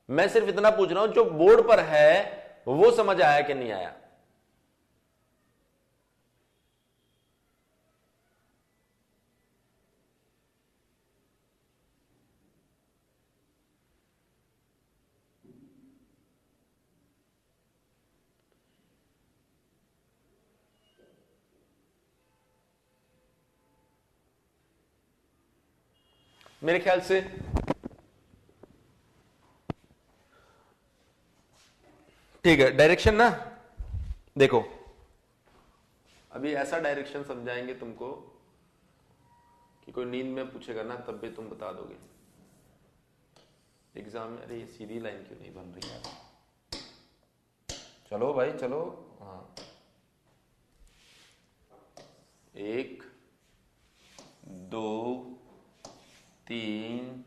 मैं सिर्फ इतना पूछ रहा हूं जो बोर्ड पर है वो समझ आया कि नहीं आया। मेरे ख्याल से ठीक है। डायरेक्शन ना, देखो अभी ऐसा डायरेक्शन समझाएंगे तुमको कि कोई नींद में पूछेगा ना तब भी तुम बता दोगे एग्जाम में। अरे ये सीधी लाइन क्यों नहीं बन रही है? चलो भाई चलो। हाँ, 1 2 3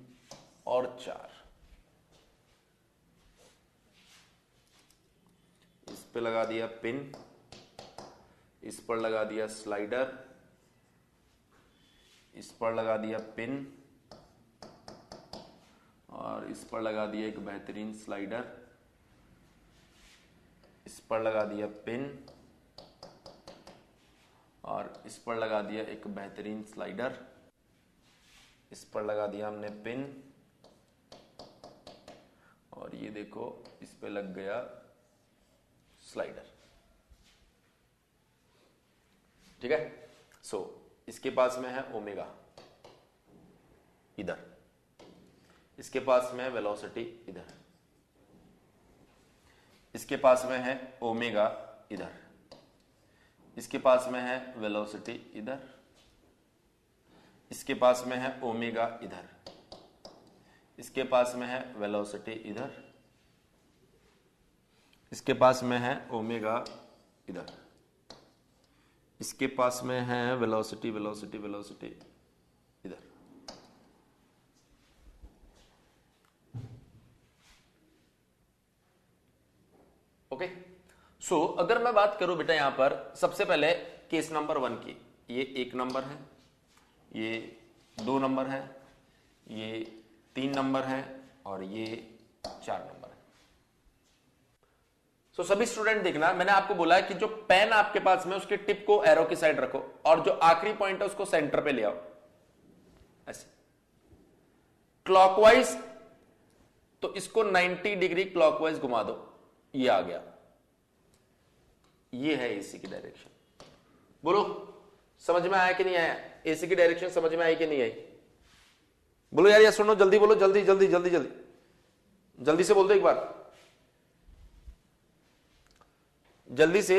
और 4। इस पे लगा दिया पिन, इस पर लगा दिया स्लाइडर, इस पर लगा दिया पिन और इस पर लगा दिया एक बेहतरीन स्लाइडर, इस पर लगा दिया पिन और इस पर लगा दिया एक बेहतरीन स्लाइडर, इस पर लगा दिया हमने पिन और ये देखो इस पे लग गया स्लाइडर। ठीक है। सो इसके पास में है ओमेगा इधर, इसके पास में है वेलोसिटी इधर, इसके पास में है ओमेगा इधर, इसके पास में है वेलोसिटी इधर, इसके पास में है ओमेगा इधर, इसके पास में है वेलोसिटी इधर, इसके पास में है ओमेगा इधर, इसके पास में है वेलोसिटी वेलोसिटी वेलोसिटी, ओके, सो अगर मैं बात करूं बेटा यहां पर सबसे पहले केस नंबर 1 की, ये 1 नंबर है, ये 2 नंबर है, ये 3 नंबर है और ये 4 नंबर है। सो सभी स्टूडेंट देखना, मैंने आपको बोला है कि जो पेन आपके पास में उसके टिप को एरो की साइड रखो और जो आखिरी पॉइंट है उसको सेंटर पे ले आओ, ऐसे क्लॉकवाइज। तो इसको 90 डिग्री क्लॉकवाइज घुमा दो, ये आ गया, ये है एसी की डायरेक्शन। बोलो समझ में आया कि नहीं आया? एसी की डायरेक्शन समझ में आई कि नहीं आई? बोलो यार, सुनो जल्दी बोलो, जल्दी जल्दी जल्दी जल्दी जल्दी से बोल दो एक बार, जल्दी से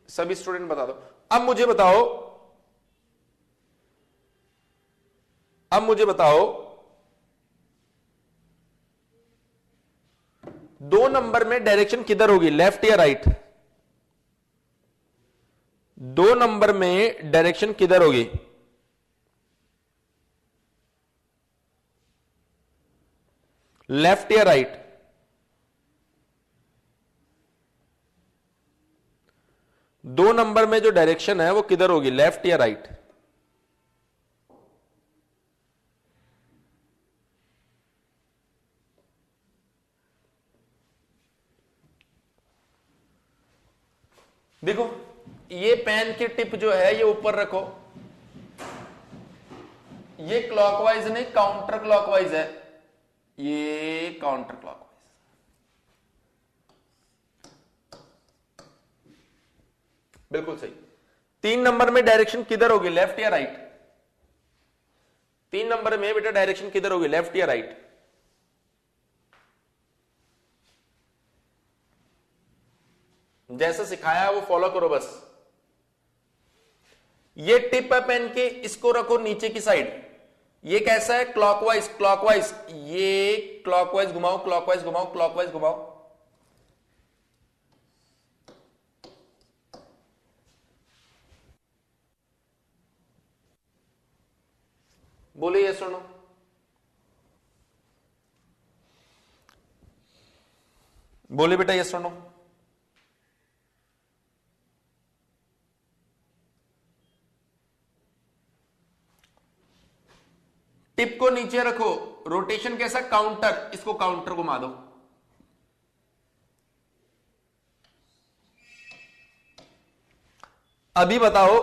सभी स्टूडेंट बता दो। अब मुझे बताओ, अब मुझे बताओ 2 नंबर में डायरेक्शन किधर होगी, लेफ्ट या राइट? 2 नंबर में डायरेक्शन किधर होगी? लेफ्ट या राइट? दो नंबर में जो डायरेक्शन है वो किधर होगी, लेफ्ट या राइट? देखो ये पेन की टिप जो है ये ऊपर रखो, ये क्लॉकवाइज नहीं काउंटर क्लॉकवाइज है, ये काउंटर क्लॉकवाइज। बिल्कुल सही। 3 नंबर में डायरेक्शन किधर होगी, लेफ्ट या राइट? 3 नंबर में बेटा डायरेक्शन किधर होगी, लेफ्ट या राइट? जैसा सिखाया वो फॉलो करो बस। ये टिप है पेन के, इसको रखो नीचे की साइड। ये कैसा है, क्लॉकवाइज क्लॉकवाइज, ये क्लॉकवाइज घुमाओ क्लॉकवाइज घुमाओ क्लॉकवाइज घुमाओ। बोले ये सुनो, बोले बेटा ये सुनो। टिप को नीचे रखो, रोटेशन कैसा, काउंटर, इसको काउंटर घुमा दो। अभी बताओ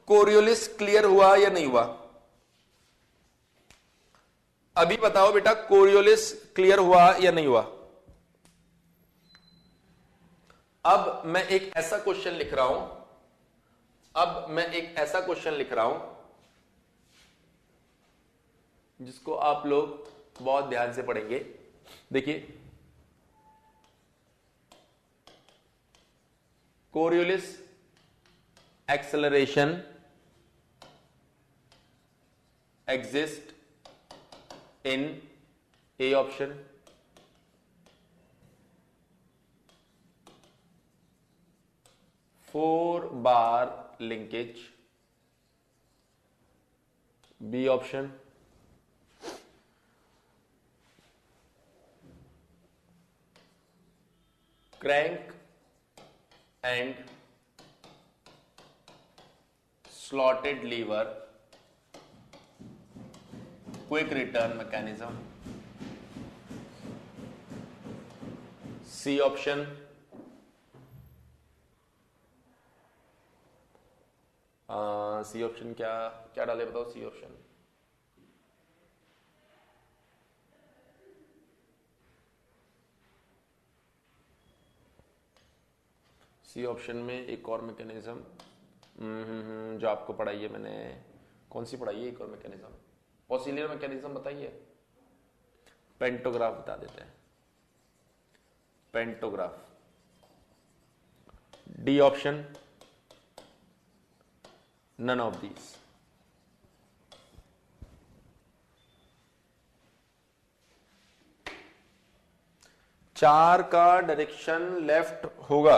कोरियोलिस क्लियर हुआ या नहीं हुआ? अभी बताओ बेटा कोरियोलिस क्लियर हुआ या नहीं हुआ? अब मैं एक ऐसा क्वेश्चन लिख रहा हूं, अब मैं एक ऐसा क्वेश्चन लिख रहा हूं जिसको आप लोग बहुत ध्यान से पढ़ेंगे। देखिए, Coriolis acceleration exist in A option, four bar linkage, B option crank and slotted lever quick return mechanism, C option C option क्या क्या डाले बताओ? सी ऑप्शन सी ऑप्शन में एक और मैकेनिज्म जो आपको पढ़ाई है मैंने, कौन सी पढ़ाई है? एक और मैकेनिज्म, ऑसिलियर मैकेनिज्म बताइए। पेंटोग्राफ बता देते हैं, pantograph. D option none of these. चार का डायरेक्शन लेफ्ट होगा।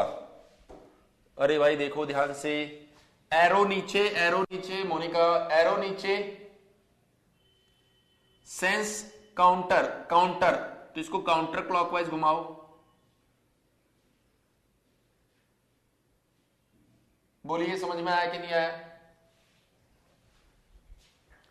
अरे भाई देखो ध्यान से, एरो नीचे मोनिका, एरो नीचे, सेंस काउंटर काउंटर, तो इसको काउंटर क्लॉकवाइज घुमाओ। बोलिए समझ में आया कि नहीं आया?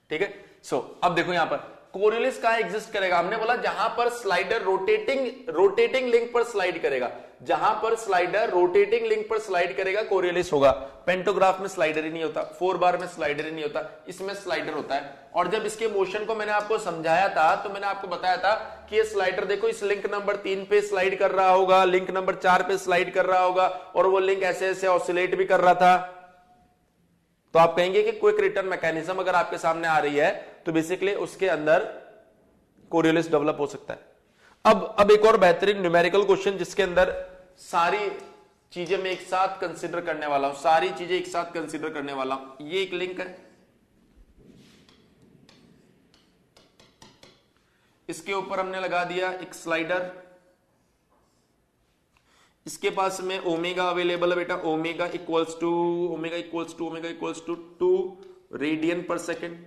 ठीक है। सो अब देखो यहां पर कोरियोलिस कहां एग्जिस्ट करेगा, हमने बोला जहां पर स्लाइडर रोटेटिंग लिंक पर स्लाइड करेगा, जहां पर स्लाइडर रोटेटिंग लिंक पर स्लाइड करेगा कोरियोलिस होगा। पेंटोग्राफ में स्लाइडर ही नहीं होता, 4 बार में स्लाइडर ही नहीं होता, इसमें स्लाइडर होता है। और जब इसके मोशन को मैंने आपको समझाया था तो मैंने आपको बताया था कि ये स्लाइडर देखो इस लिंक नंबर 3 पे स्लाइड कर रहा होगा, लिंक नंबर 4 पे स्लाइड कर रहा होगा, और वो लिंक ऐसे ऐसे ऑसिलेट भी कर रहा था। तो आप कहेंगे कि क्विक रिटर्न मैकेनिज्म अगर आपके सामने आ रही है तो बेसिकली उसके अंदर कोरियोलिस डेवलप हो सकता है। अब एक और बेहतरीन न्यूमेरिकल क्वेश्चन जिसके अंदर सारी चीजें मैं एक साथ कंसीडर करने वाला हूं, सारी चीजें एक साथ कंसीडर करने वाला हूं। ये एक लिंक है, इसके ऊपर हमने लगा दिया एक स्लाइडर, इसके पास में ओमेगा अवेलेबल है बेटा, ओमेगा इक्वल्स टू 2 रेडियन पर सेकेंड,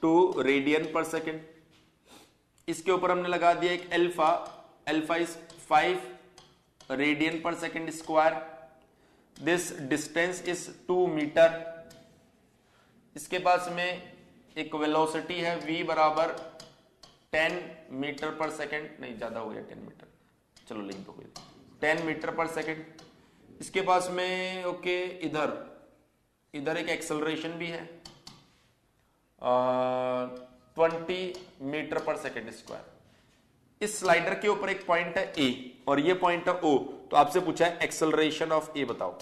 2 रेडियन पर सेकेंड। इसके ऊपर हमने लगा दिया एक अल्फा, अल्फा इज 5 रेडियन पर second square, this distance is 2 metre. इसके पास में एक वेलोसिटी है v बराबर 10 मीटर पर सेकेंड, नहीं ज्यादा हो गया 10 मीटर, चलो लिख दो 10 मीटर पर सेकेंड। इसके पास में ओके इधर एक एक्सेलरेशन भी है 20 मीटर पर सेकेंड स्क्वायर। इस स्लाइडर के ऊपर एक पॉइंट है ए और ये पॉइंट है ओ, तो आपसे पूछा है एक्सेलरेशन ऑफ ए बताओ।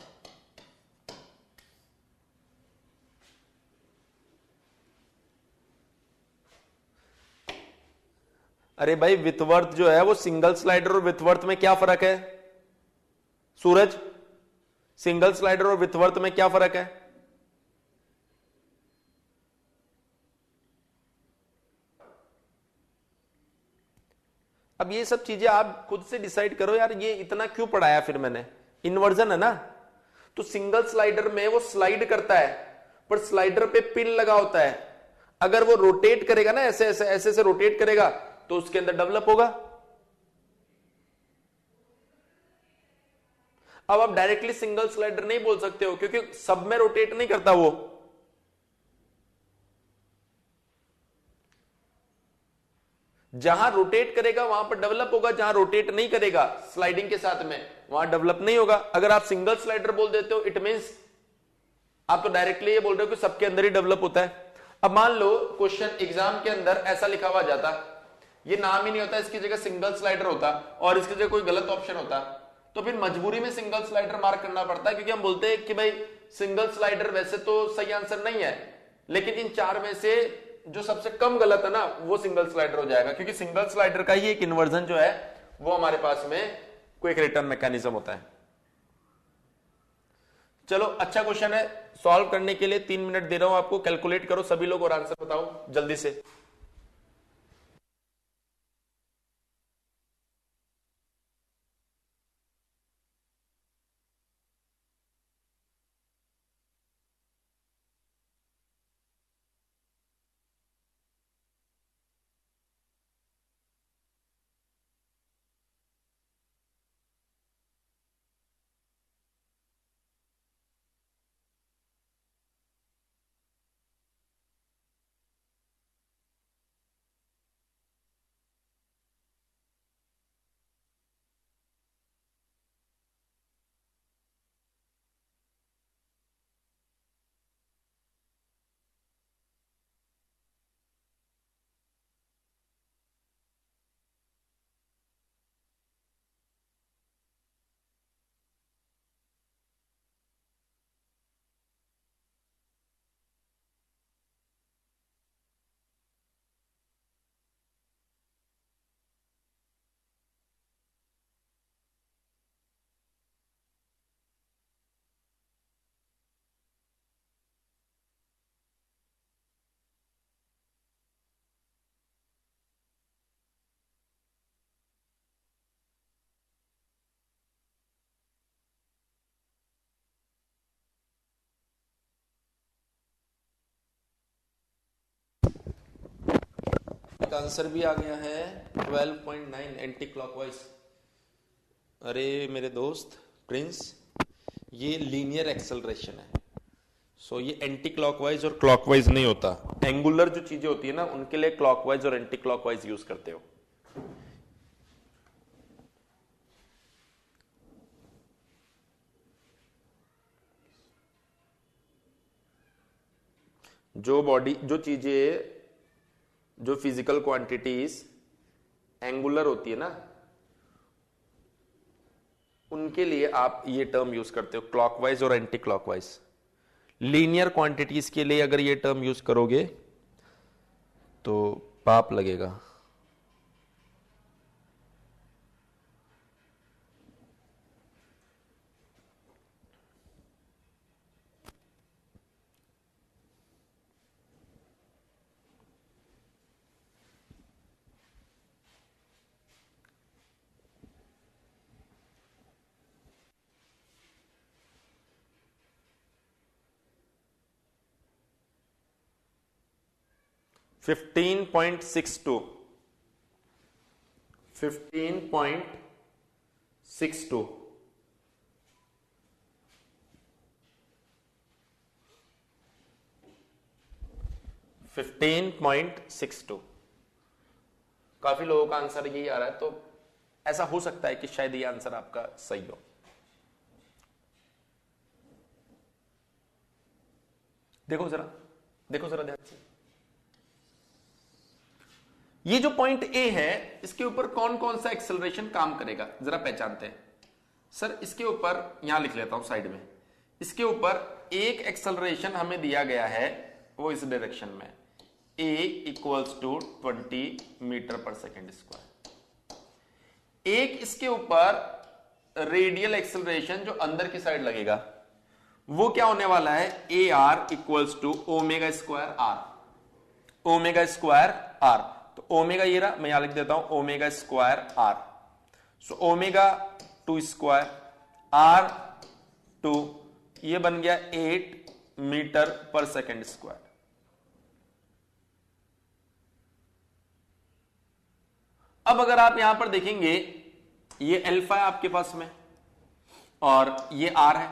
अरे भाई विथवर्थ जो है वो सिंगल स्लाइडर और विथवर्थ में क्या फर्क है सूरज? सिंगल स्लाइडर और विथवर्थ में क्या फर्क है? अब ये सब चीजें आप खुद से डिसाइड करो यार, ये इतना क्यों पढ़ाया फिर मैंने? इन्वर्जन है ना, तो सिंगल स्लाइडर में वो स्लाइड करता है पर स्लाइडर पे पिन लगा होता है, अगर वो रोटेट करेगा ना ऐसे ऐसे ऐसे ऐसे रोटेट करेगा तो उसके अंदर डेवलप होगा। अब आप डायरेक्टली सिंगल स्लाइडर नहीं बोल सकते हो क्योंकि सब में रोटेट नहीं करता वो। जहां रोटेट करेगा वहां पर डेवलप होगा, जहां रोटेट नहीं करेगा स्लाइडिंग के साथ में वहां डेवलप नहीं होगा। अगर आप सिंगल स्लाइडर बोल देते हो इट मींस आप तो डायरेक्टली ये बोल रहे हो कि सबके अंदर ही डेवलप होता है। अब मान लो क्वेश्चन एग्जाम के अंदर ऐसा लिखा हुआ जाता, ये नाम ही नहीं होता, इसकी जगह सिंगल स्लाइडर होता और इसकी जगह कोई गलत ऑप्शन होता, तो फिर मजबूरी में सिंगल स्लाइडर मार्क करना पड़ता है, क्योंकि हम बोलते हैं कि भाई सिंगल स्लाइडर वैसे तो सही आंसर नहीं है, लेकिन इन 4 में से जो सबसे कम गलत है ना वो सिंगल स्लाइडर हो जाएगा, क्योंकि सिंगल स्लाइडर का ही एक इन्वर्जन जो है वो हमारे पास में क्विक रिटर्न मैकेनिज्म होता है। चलो अच्छा क्वेश्चन है, सॉल्व करने के लिए 3 मिनट दे रहा हूं आपको, कैलकुलेट करो सभी लोग और आंसर बताओ जल्दी से। आंसर भी आ गया है 12.9 एंटी क्लॉकवाइज। अरे मेरे दोस्त प्रिंस, ये लीनियर एक्सेलरेशन है, सो ये एंटी क्लॉकवाइज और क्लॉकवाइज नहीं होता। एंगुलर जो चीजें होती है ना, उनके लिए क्लॉकवाइज और एंटी क्लॉकवाइज यूज करते हो। जो बॉडी, जो चीजें, जो फिजिकल क्वांटिटीज एंगुलर होती है ना, उनके लिए आप ये टर्म यूज करते हो, क्लॉकवाइज और एंटी क्लॉकवाइज। लीनियर क्वांटिटीज के लिए अगर ये टर्म यूज करोगे तो पाप लगेगा। फिफ्टीन 15.62 15.62 15.62। काफी लोगों का आंसर यही आ रहा है, तो ऐसा हो सकता है कि शायद ये आंसर आपका सही हो। देखो जरा, देखो जरा ध्यान से, ये जो पॉइंट ए है, इसके ऊपर कौन कौन सा एक्सेलरेशन काम करेगा जरा पहचानते हैं। सर इसके ऊपर यहां लिख लेता हूं साइड में, इसके ऊपर एक एक्सेलरेशन हमें दिया गया है, वो इस डायरेक्शन में, a इक्वल्स टू 20 मीटर पर सेकेंड स्क्वायर। एक इसके ऊपर रेडियल एक्सेलरेशन जो अंदर की साइड लगेगा, वो क्या होने वाला है, A R equals to omega square R, omega square R. तो ओमेगा ये रहा, मैं यहां लिख देता हूं omega square R. So omega 2 square R 2, ये बन गया 8 मीटर पर सेकेंड स्क्वायर। अब अगर आप यहां पर देखेंगे, ये अल्फा है आपके पास में और ये आर है,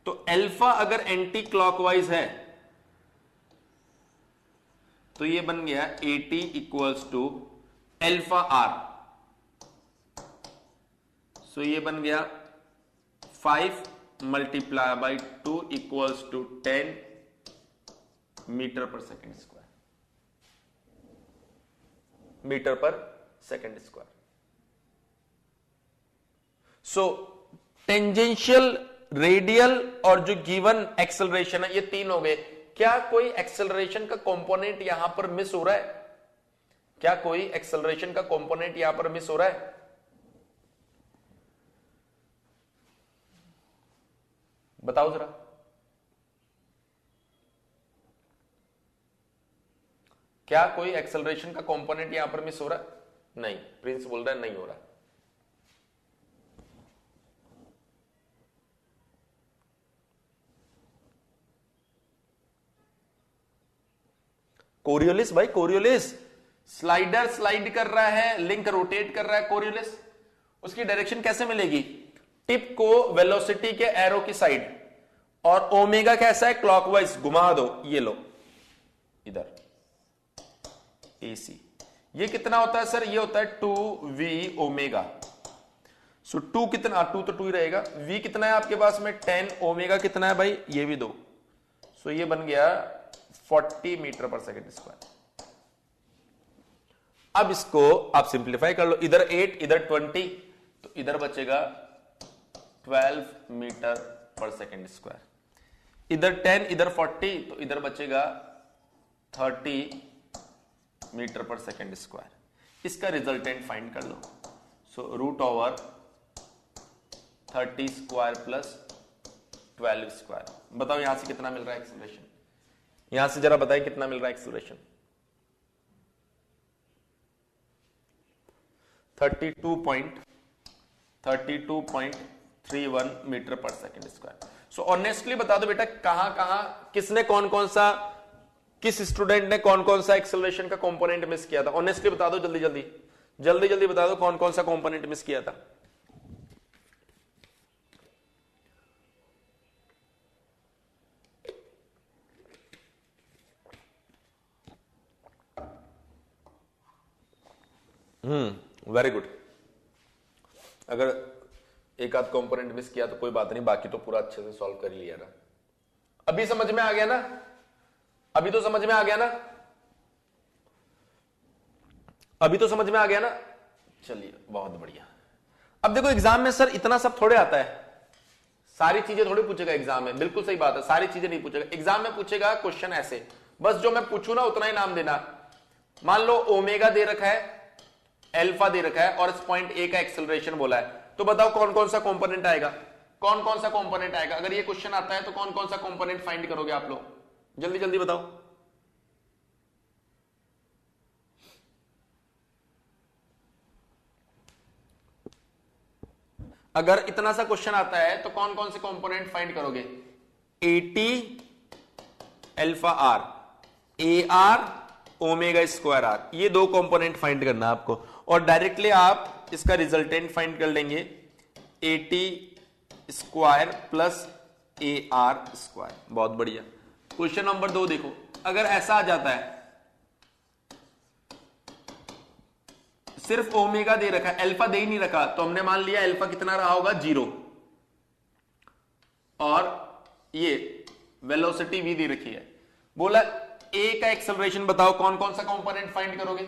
तो अल्फा अगर एंटी क्लॉकवाइज है तो ये बन गया 80 equals to alpha R. So ये बन गया 5 multiply by 2 equals to 10 metre पर सेकेंड स्क्वायर, मीटर पर second square. So tangential, radial और जो गिवन एक्सेलरेशन है, ये तीन हो गए। क्या कोई एक्सेलरेशन का कंपोनेंट यहां पर मिस हो रहा है? क्या कोई एक्सेलरेशन का कंपोनेंट यहां पर मिस हो रहा है? बताओ जरा। क्या कोई एक्सेलरेशन का कंपोनेंट यहां पर मिस हो रहा है? नहीं, प्रिंस बोल रहा है नहीं हो रहा। कोरियोलिस भाई, कोरियोलिस स्लाइडर स्लाइड कर रहा है, लिंक रोटेट कर रहा है कोरियोलिस, उसकी डायरेक्शन कैसे मिलेगी? टिप को वेलोसिटी के एरो की साइड, और ओमेगा कैसा है, क्लॉकवाइज घुमा दो, ये लो इधर एसी। ये कितना होता है सर? ये होता है 2v ओमेगा। सो 2 कितना, 2 तो 2 ही रहेगा। v कितना है आपके पास में 10, ओमेगा कितना है भाई, ये भी दो। सो ये बन गया 40 मीटर पर सेकेंड स्क्वायर। अब इसको आप सिंप्लीफाई कर लो, इधर 8 इधर 20, तो इधर बचेगा 12 मीटर पर सेकेंड स्क्वायर। इधर 10 इधर 40, तो इधर बचेगा 30 मीटर पर सेकेंड स्क्वायर। इसका रिजल्टेंट फाइंड कर लो। So root over 30 square plus 12 square. बताओ यहां से कितना मिल रहा है एक्सेलरेशन? यहां से जरा बताएं कितना मिल रहा है एक्सेलरेशन? 32.31 मीटर पर सेकेंड स्क्वायर। सो ऑनेस्टली बता दो बेटा, कहां किसने कौन कौन सा, किस स्टूडेंट ने कौन कौन सा एक्सेलरेशन का कंपोनेंट मिस किया था? ऑनेस्टली बता दो, जल्दी जल्दी बता दो कौन कौन सा कंपोनेंट मिस किया था। Very good. अगर एक आध कंपोनेंट मिस किया तो कोई बात नहीं, बाकी तो पूरा अच्छे से सॉल्व कर लिया ना। अभी समझ में आ गया ना? अभी तो समझ में आ गया ना? अभी तो समझ में आ गया ना? चलिए बहुत बढ़िया। अब देखो एग्जाम में सर इतना सब थोड़े आता है, सारी चीजें थोड़ी पूछेगा एग्जाम में। बिल्कुल सही बात है, सारी चीजें नहीं पूछेगा एग्जाम में। पूछेगा क्वेश्चन ऐसे, बस जो मैं पूछू ना उतना ही नाम देना। मान लो ओमेगा दे रखा है, अल्फा दे रखा है और इस पॉइंट ए का एक्सेलरेशन बोला है, तो बताओ कौन कौन सा कंपोनेंट आएगा, कौन कौन सा कंपोनेंट आएगा। अगर ये क्वेश्चन आता है तो कौन कौन सा कंपोनेंट फाइंड करोगे आप लोग, जल्दी जल्दी बताओ। अगर इतना सा क्वेश्चन आता है तो कौन कौन से कंपोनेंट फाइंड करोगे? AT alpha R, A R omega square R, ये दो कंपोनेंट फाइंड करना है आपको। और डायरेक्टली आप इसका रिजल्टेंट फाइंड कर लेंगे, eighty square plus A R square. बहुत बढ़िया। क्वेश्चन नंबर 2 देखो, अगर ऐसा आ जाता है, सिर्फ ओमेगा दे रखा है, अल्फा दे ही नहीं रखा, तो हमने मान लिया अल्फा कितना रहा होगा, 0, और ये वेलोसिटी v दे रखी है। बोला ए का एक्सेलरेशन बताओ, कौन कौन सा कंपोनेंट फाइंड करोगे,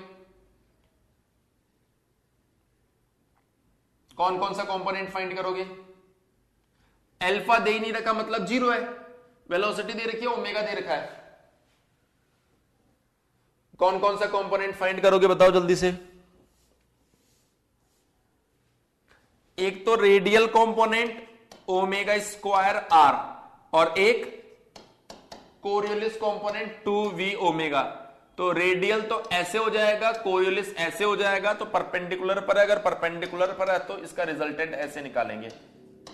कौन कौन सा कंपोनेंट फाइंड करोगे? अल्फा दे ही नहीं रखा मतलब 0 है, वेलोसिटी दे रखी है, ओमेगा दे रखा है, कौन कौन सा कंपोनेंट फाइंड करोगे बताओ जल्दी से। एक तो radial component omega square R, और एक कोरियोलिस कंपोनेंट 2v ओमेगा। तो रेडियल तो ऐसे हो जाएगा, कोरियोलिस ऐसे हो जाएगा, तो परपेंडिकुलर पर है, अगर परपेंडिकुलर पर है तो इसका रिजल्टेंट ऐसे निकालेंगे,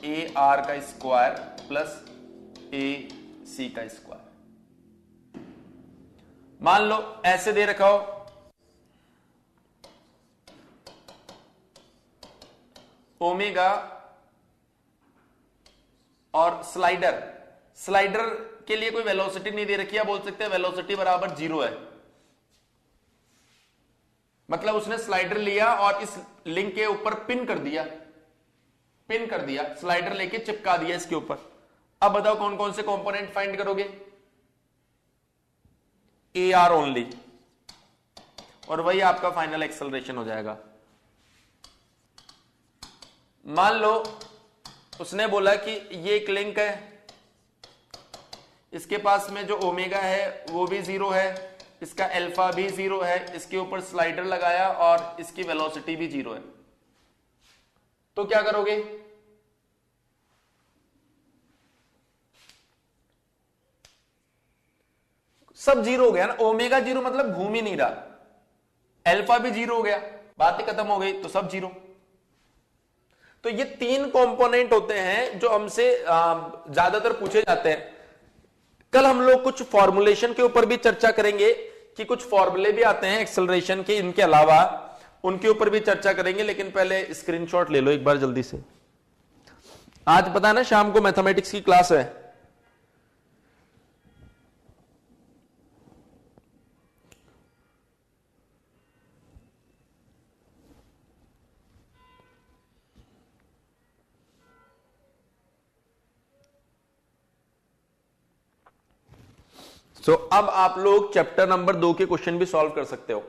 ए आर का स्क्वायर प्लस ए सी का स्क्वायर। मान लो ऐसे दे रखा हो, ओमेगा और स्लाइडर, स्लाइडर के लिए कोई वेलोसिटी नहीं दे रखी है, बोल सकते हैं वेलोसिटी बराबर 0 है। मतलब उसने स्लाइडर लिया और इस लिंक के ऊपर पिन कर दिया, पिन कर दिया, स्लाइडर लेके चिपका दिया इसके ऊपर। अब बताओ कौन कौन से कंपोनेंट फाइंड करोगे? ए आर ओनली, और वही आपका फाइनल एक्सेलरेशन हो जाएगा। मान लो उसने बोला कि ये एक लिंक है, इसके पास में जो ओमेगा है वो भी 0 है, इसका अल्फा भी 0 है, इसके ऊपर स्लाइडर लगाया और इसकी वेलोसिटी भी 0 है, तो क्या करोगे? सब 0 हो गया ना, ओमेगा 0 मतलब घूम ही नहीं रहा, अल्फा भी 0 हो गया, बात ही खत्म हो गई, तो सब 0। तो ये 3 कंपोनेंट होते हैं जो हमसे ज्यादातर पूछे जाते हैं। कल हम लोग कुछ फॉर्मुलेशन के ऊपर भी चर्चा करेंगे कि कुछ फॉर्मूले भी आते हैं एक्सेलरेशन के, इनके अलावा उनके ऊपर भी चर्चा करेंगे। लेकिन पहले स्क्रीनशॉट ले लो एक बार जल्दी से। आज पता है ना शाम को मैथमेटिक्स की क्लास है, अब आप लोग चैप्टर नंबर 2 के क्वेश्चन भी सॉल्व कर सकते हो,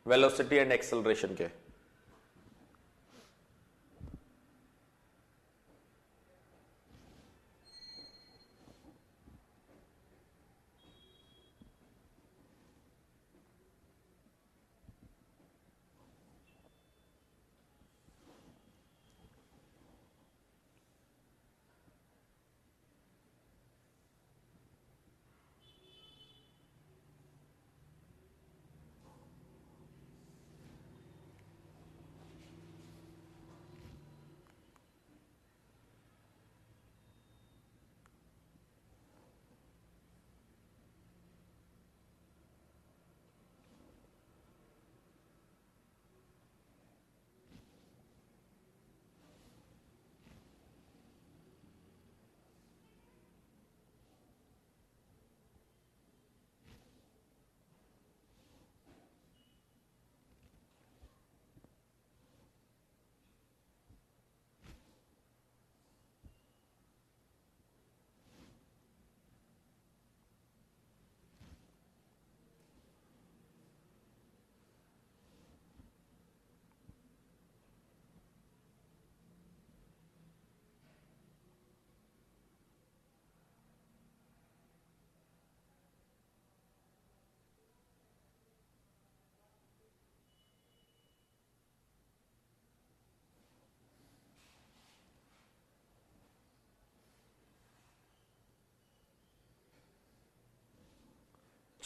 वेलोसिटी एंड एक्सेलरेशन के।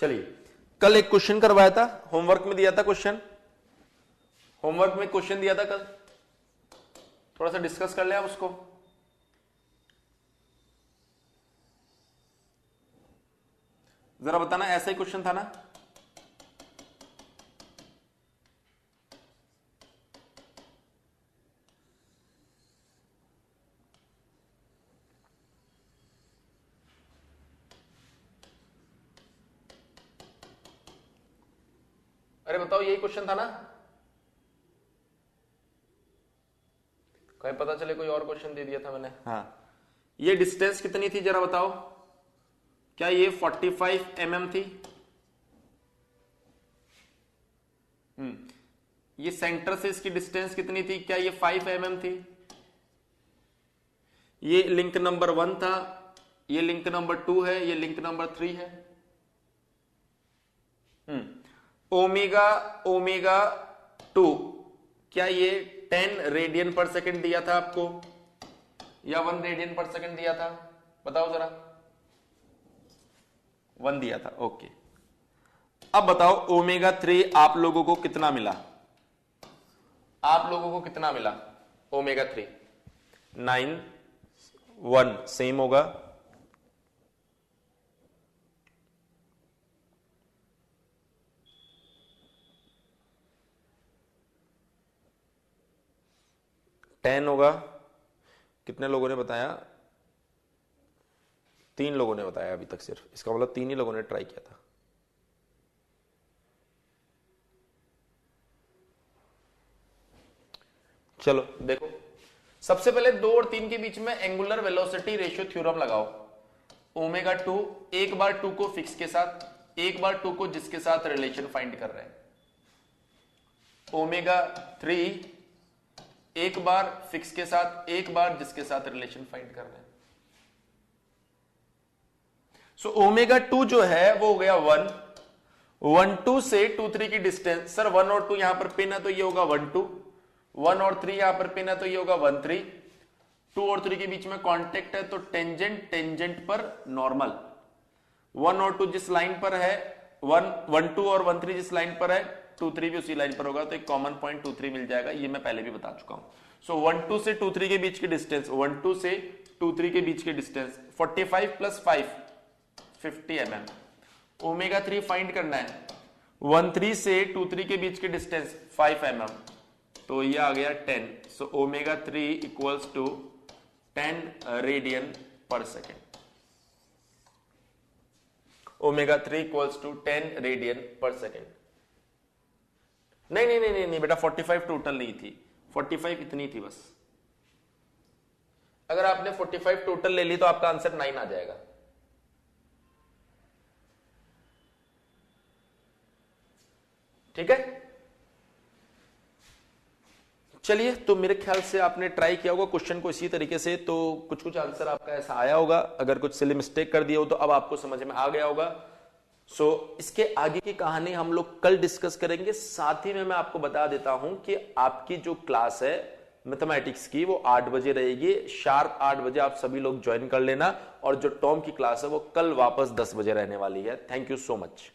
चलिए, कल एक क्वेश्चन करवाया था, होमवर्क में दिया था क्वेश्चन, होमवर्क में क्वेश्चन दिया था कल, थोड़ा सा डिस्कस कर ले आप उसको। जरा बताना, ऐसा ही क्वेश्चन था ना? अरे बताओ, यही क्वेश्चन था ना? कहीं पता चले कोई और क्वेश्चन दे दिया था मैंने। हाँ, ये डिस्टेंस कितनी थी जरा बताओ? क्या ये 45 mm थी? ये सेंटर से इसकी डिस्टेंस कितनी थी? क्या ये 5 mm थी? ये लिंक नंबर 1 था, ये लिंक नंबर 2 है, ये लिंक नंबर 3 है। ओमेगा ओमेगा 2, क्या ये 10 रेडियन पर सेकंड दिया था आपको या 1 रेडियन पर सेकंड दिया था? बताओ जरा। 1 दिया था, ओके। अब बताओ ओमेगा 3 आप लोगों को कितना मिला? आप लोगों को कितना मिला ओमेगा 3? 9, 1 सेम होगा। टेन होगा। कितने लोगों ने बताया? 3 लोगों ने बताया अभी तक सिर्फ, इसका मतलब 3 ही लोगों ने ट्राई किया था। चलो देखो, सबसे पहले 2 और 3 के बीच में एंगुलर वेलोसिटी रेशियो थ्योरम लगाओ। ओमेगा 2, एक बार 2 को फिक्स के साथ, एक बार 2 को जिसके साथ रिलेशन फाइंड कर रहे हैं। ओमेगा 3 एक बार फिक्स के साथ, एक बार जिसके साथ रिलेशन फाइंड कर रहे हैं। सो ओमेगा 2 जो है वो हो गया 1, 1 2 से 2 3 की डिस्टेंस। सर 1 और 2 यहां पर पिन है तो ये होगा 1 2, 1 और 3 यहां पर पिन है तो ये होगा 1 3। 2 और 3 के बीच में कांटेक्ट है तो टेंजेंट टेंजेंट पर नॉर्मल। 1 और 2 जिस लाइन पर है, 1 2 और 1 3 जिस लाइन पर है, 2 3 भी उसी लाइन पर होगा, तो एक कॉमन पॉइंट 2 3 मिल जाएगा। ये मैं पहले भी बता चुका हूं। सो 1 2 से 2 3 के बीच की डिस्टेंस, 1 2 से 2 3 के बीच की distance 45 plus 5 50 mm। Omega 3 find करना है, 1 3 से 2 3 के बीच की डिस्टेंस 5 mm, तो ये आ गया 10। So omega 3 equals to 10 radian पर second. Omega 3 equals to 10 radian पर सेकेंड। नहीं नहीं नहीं नहीं बेटा, 45 टोटल नहीं थी, 45 इतनी थी बस। अगर आपने 45 टोटल ले ली तो आपका आंसर 9 आ जाएगा। ठीक है, चलिए। तो मेरे ख्याल से आपने ट्राई किया होगा क्वेश्चन को इसी तरीके से, तो कुछ कुछ आंसर आपका ऐसा आया होगा। अगर कुछ सिली मिस्टेक कर दिया हो तो अब आपको समझ में आ गया होगा। सो इसके आगे की कहानी हम लोग कल डिस्कस करेंगे। साथ ही में मैं आपको बता देता हूं कि आपकी जो क्लास है मैथमेटिक्स की वो 8 बजे रहेगी, शार्प 8 बजे आप सभी लोग ज्वाइन कर लेना। और जो टॉम की क्लास है वो कल वापस 10 बजे रहने वाली है। Thank you so much.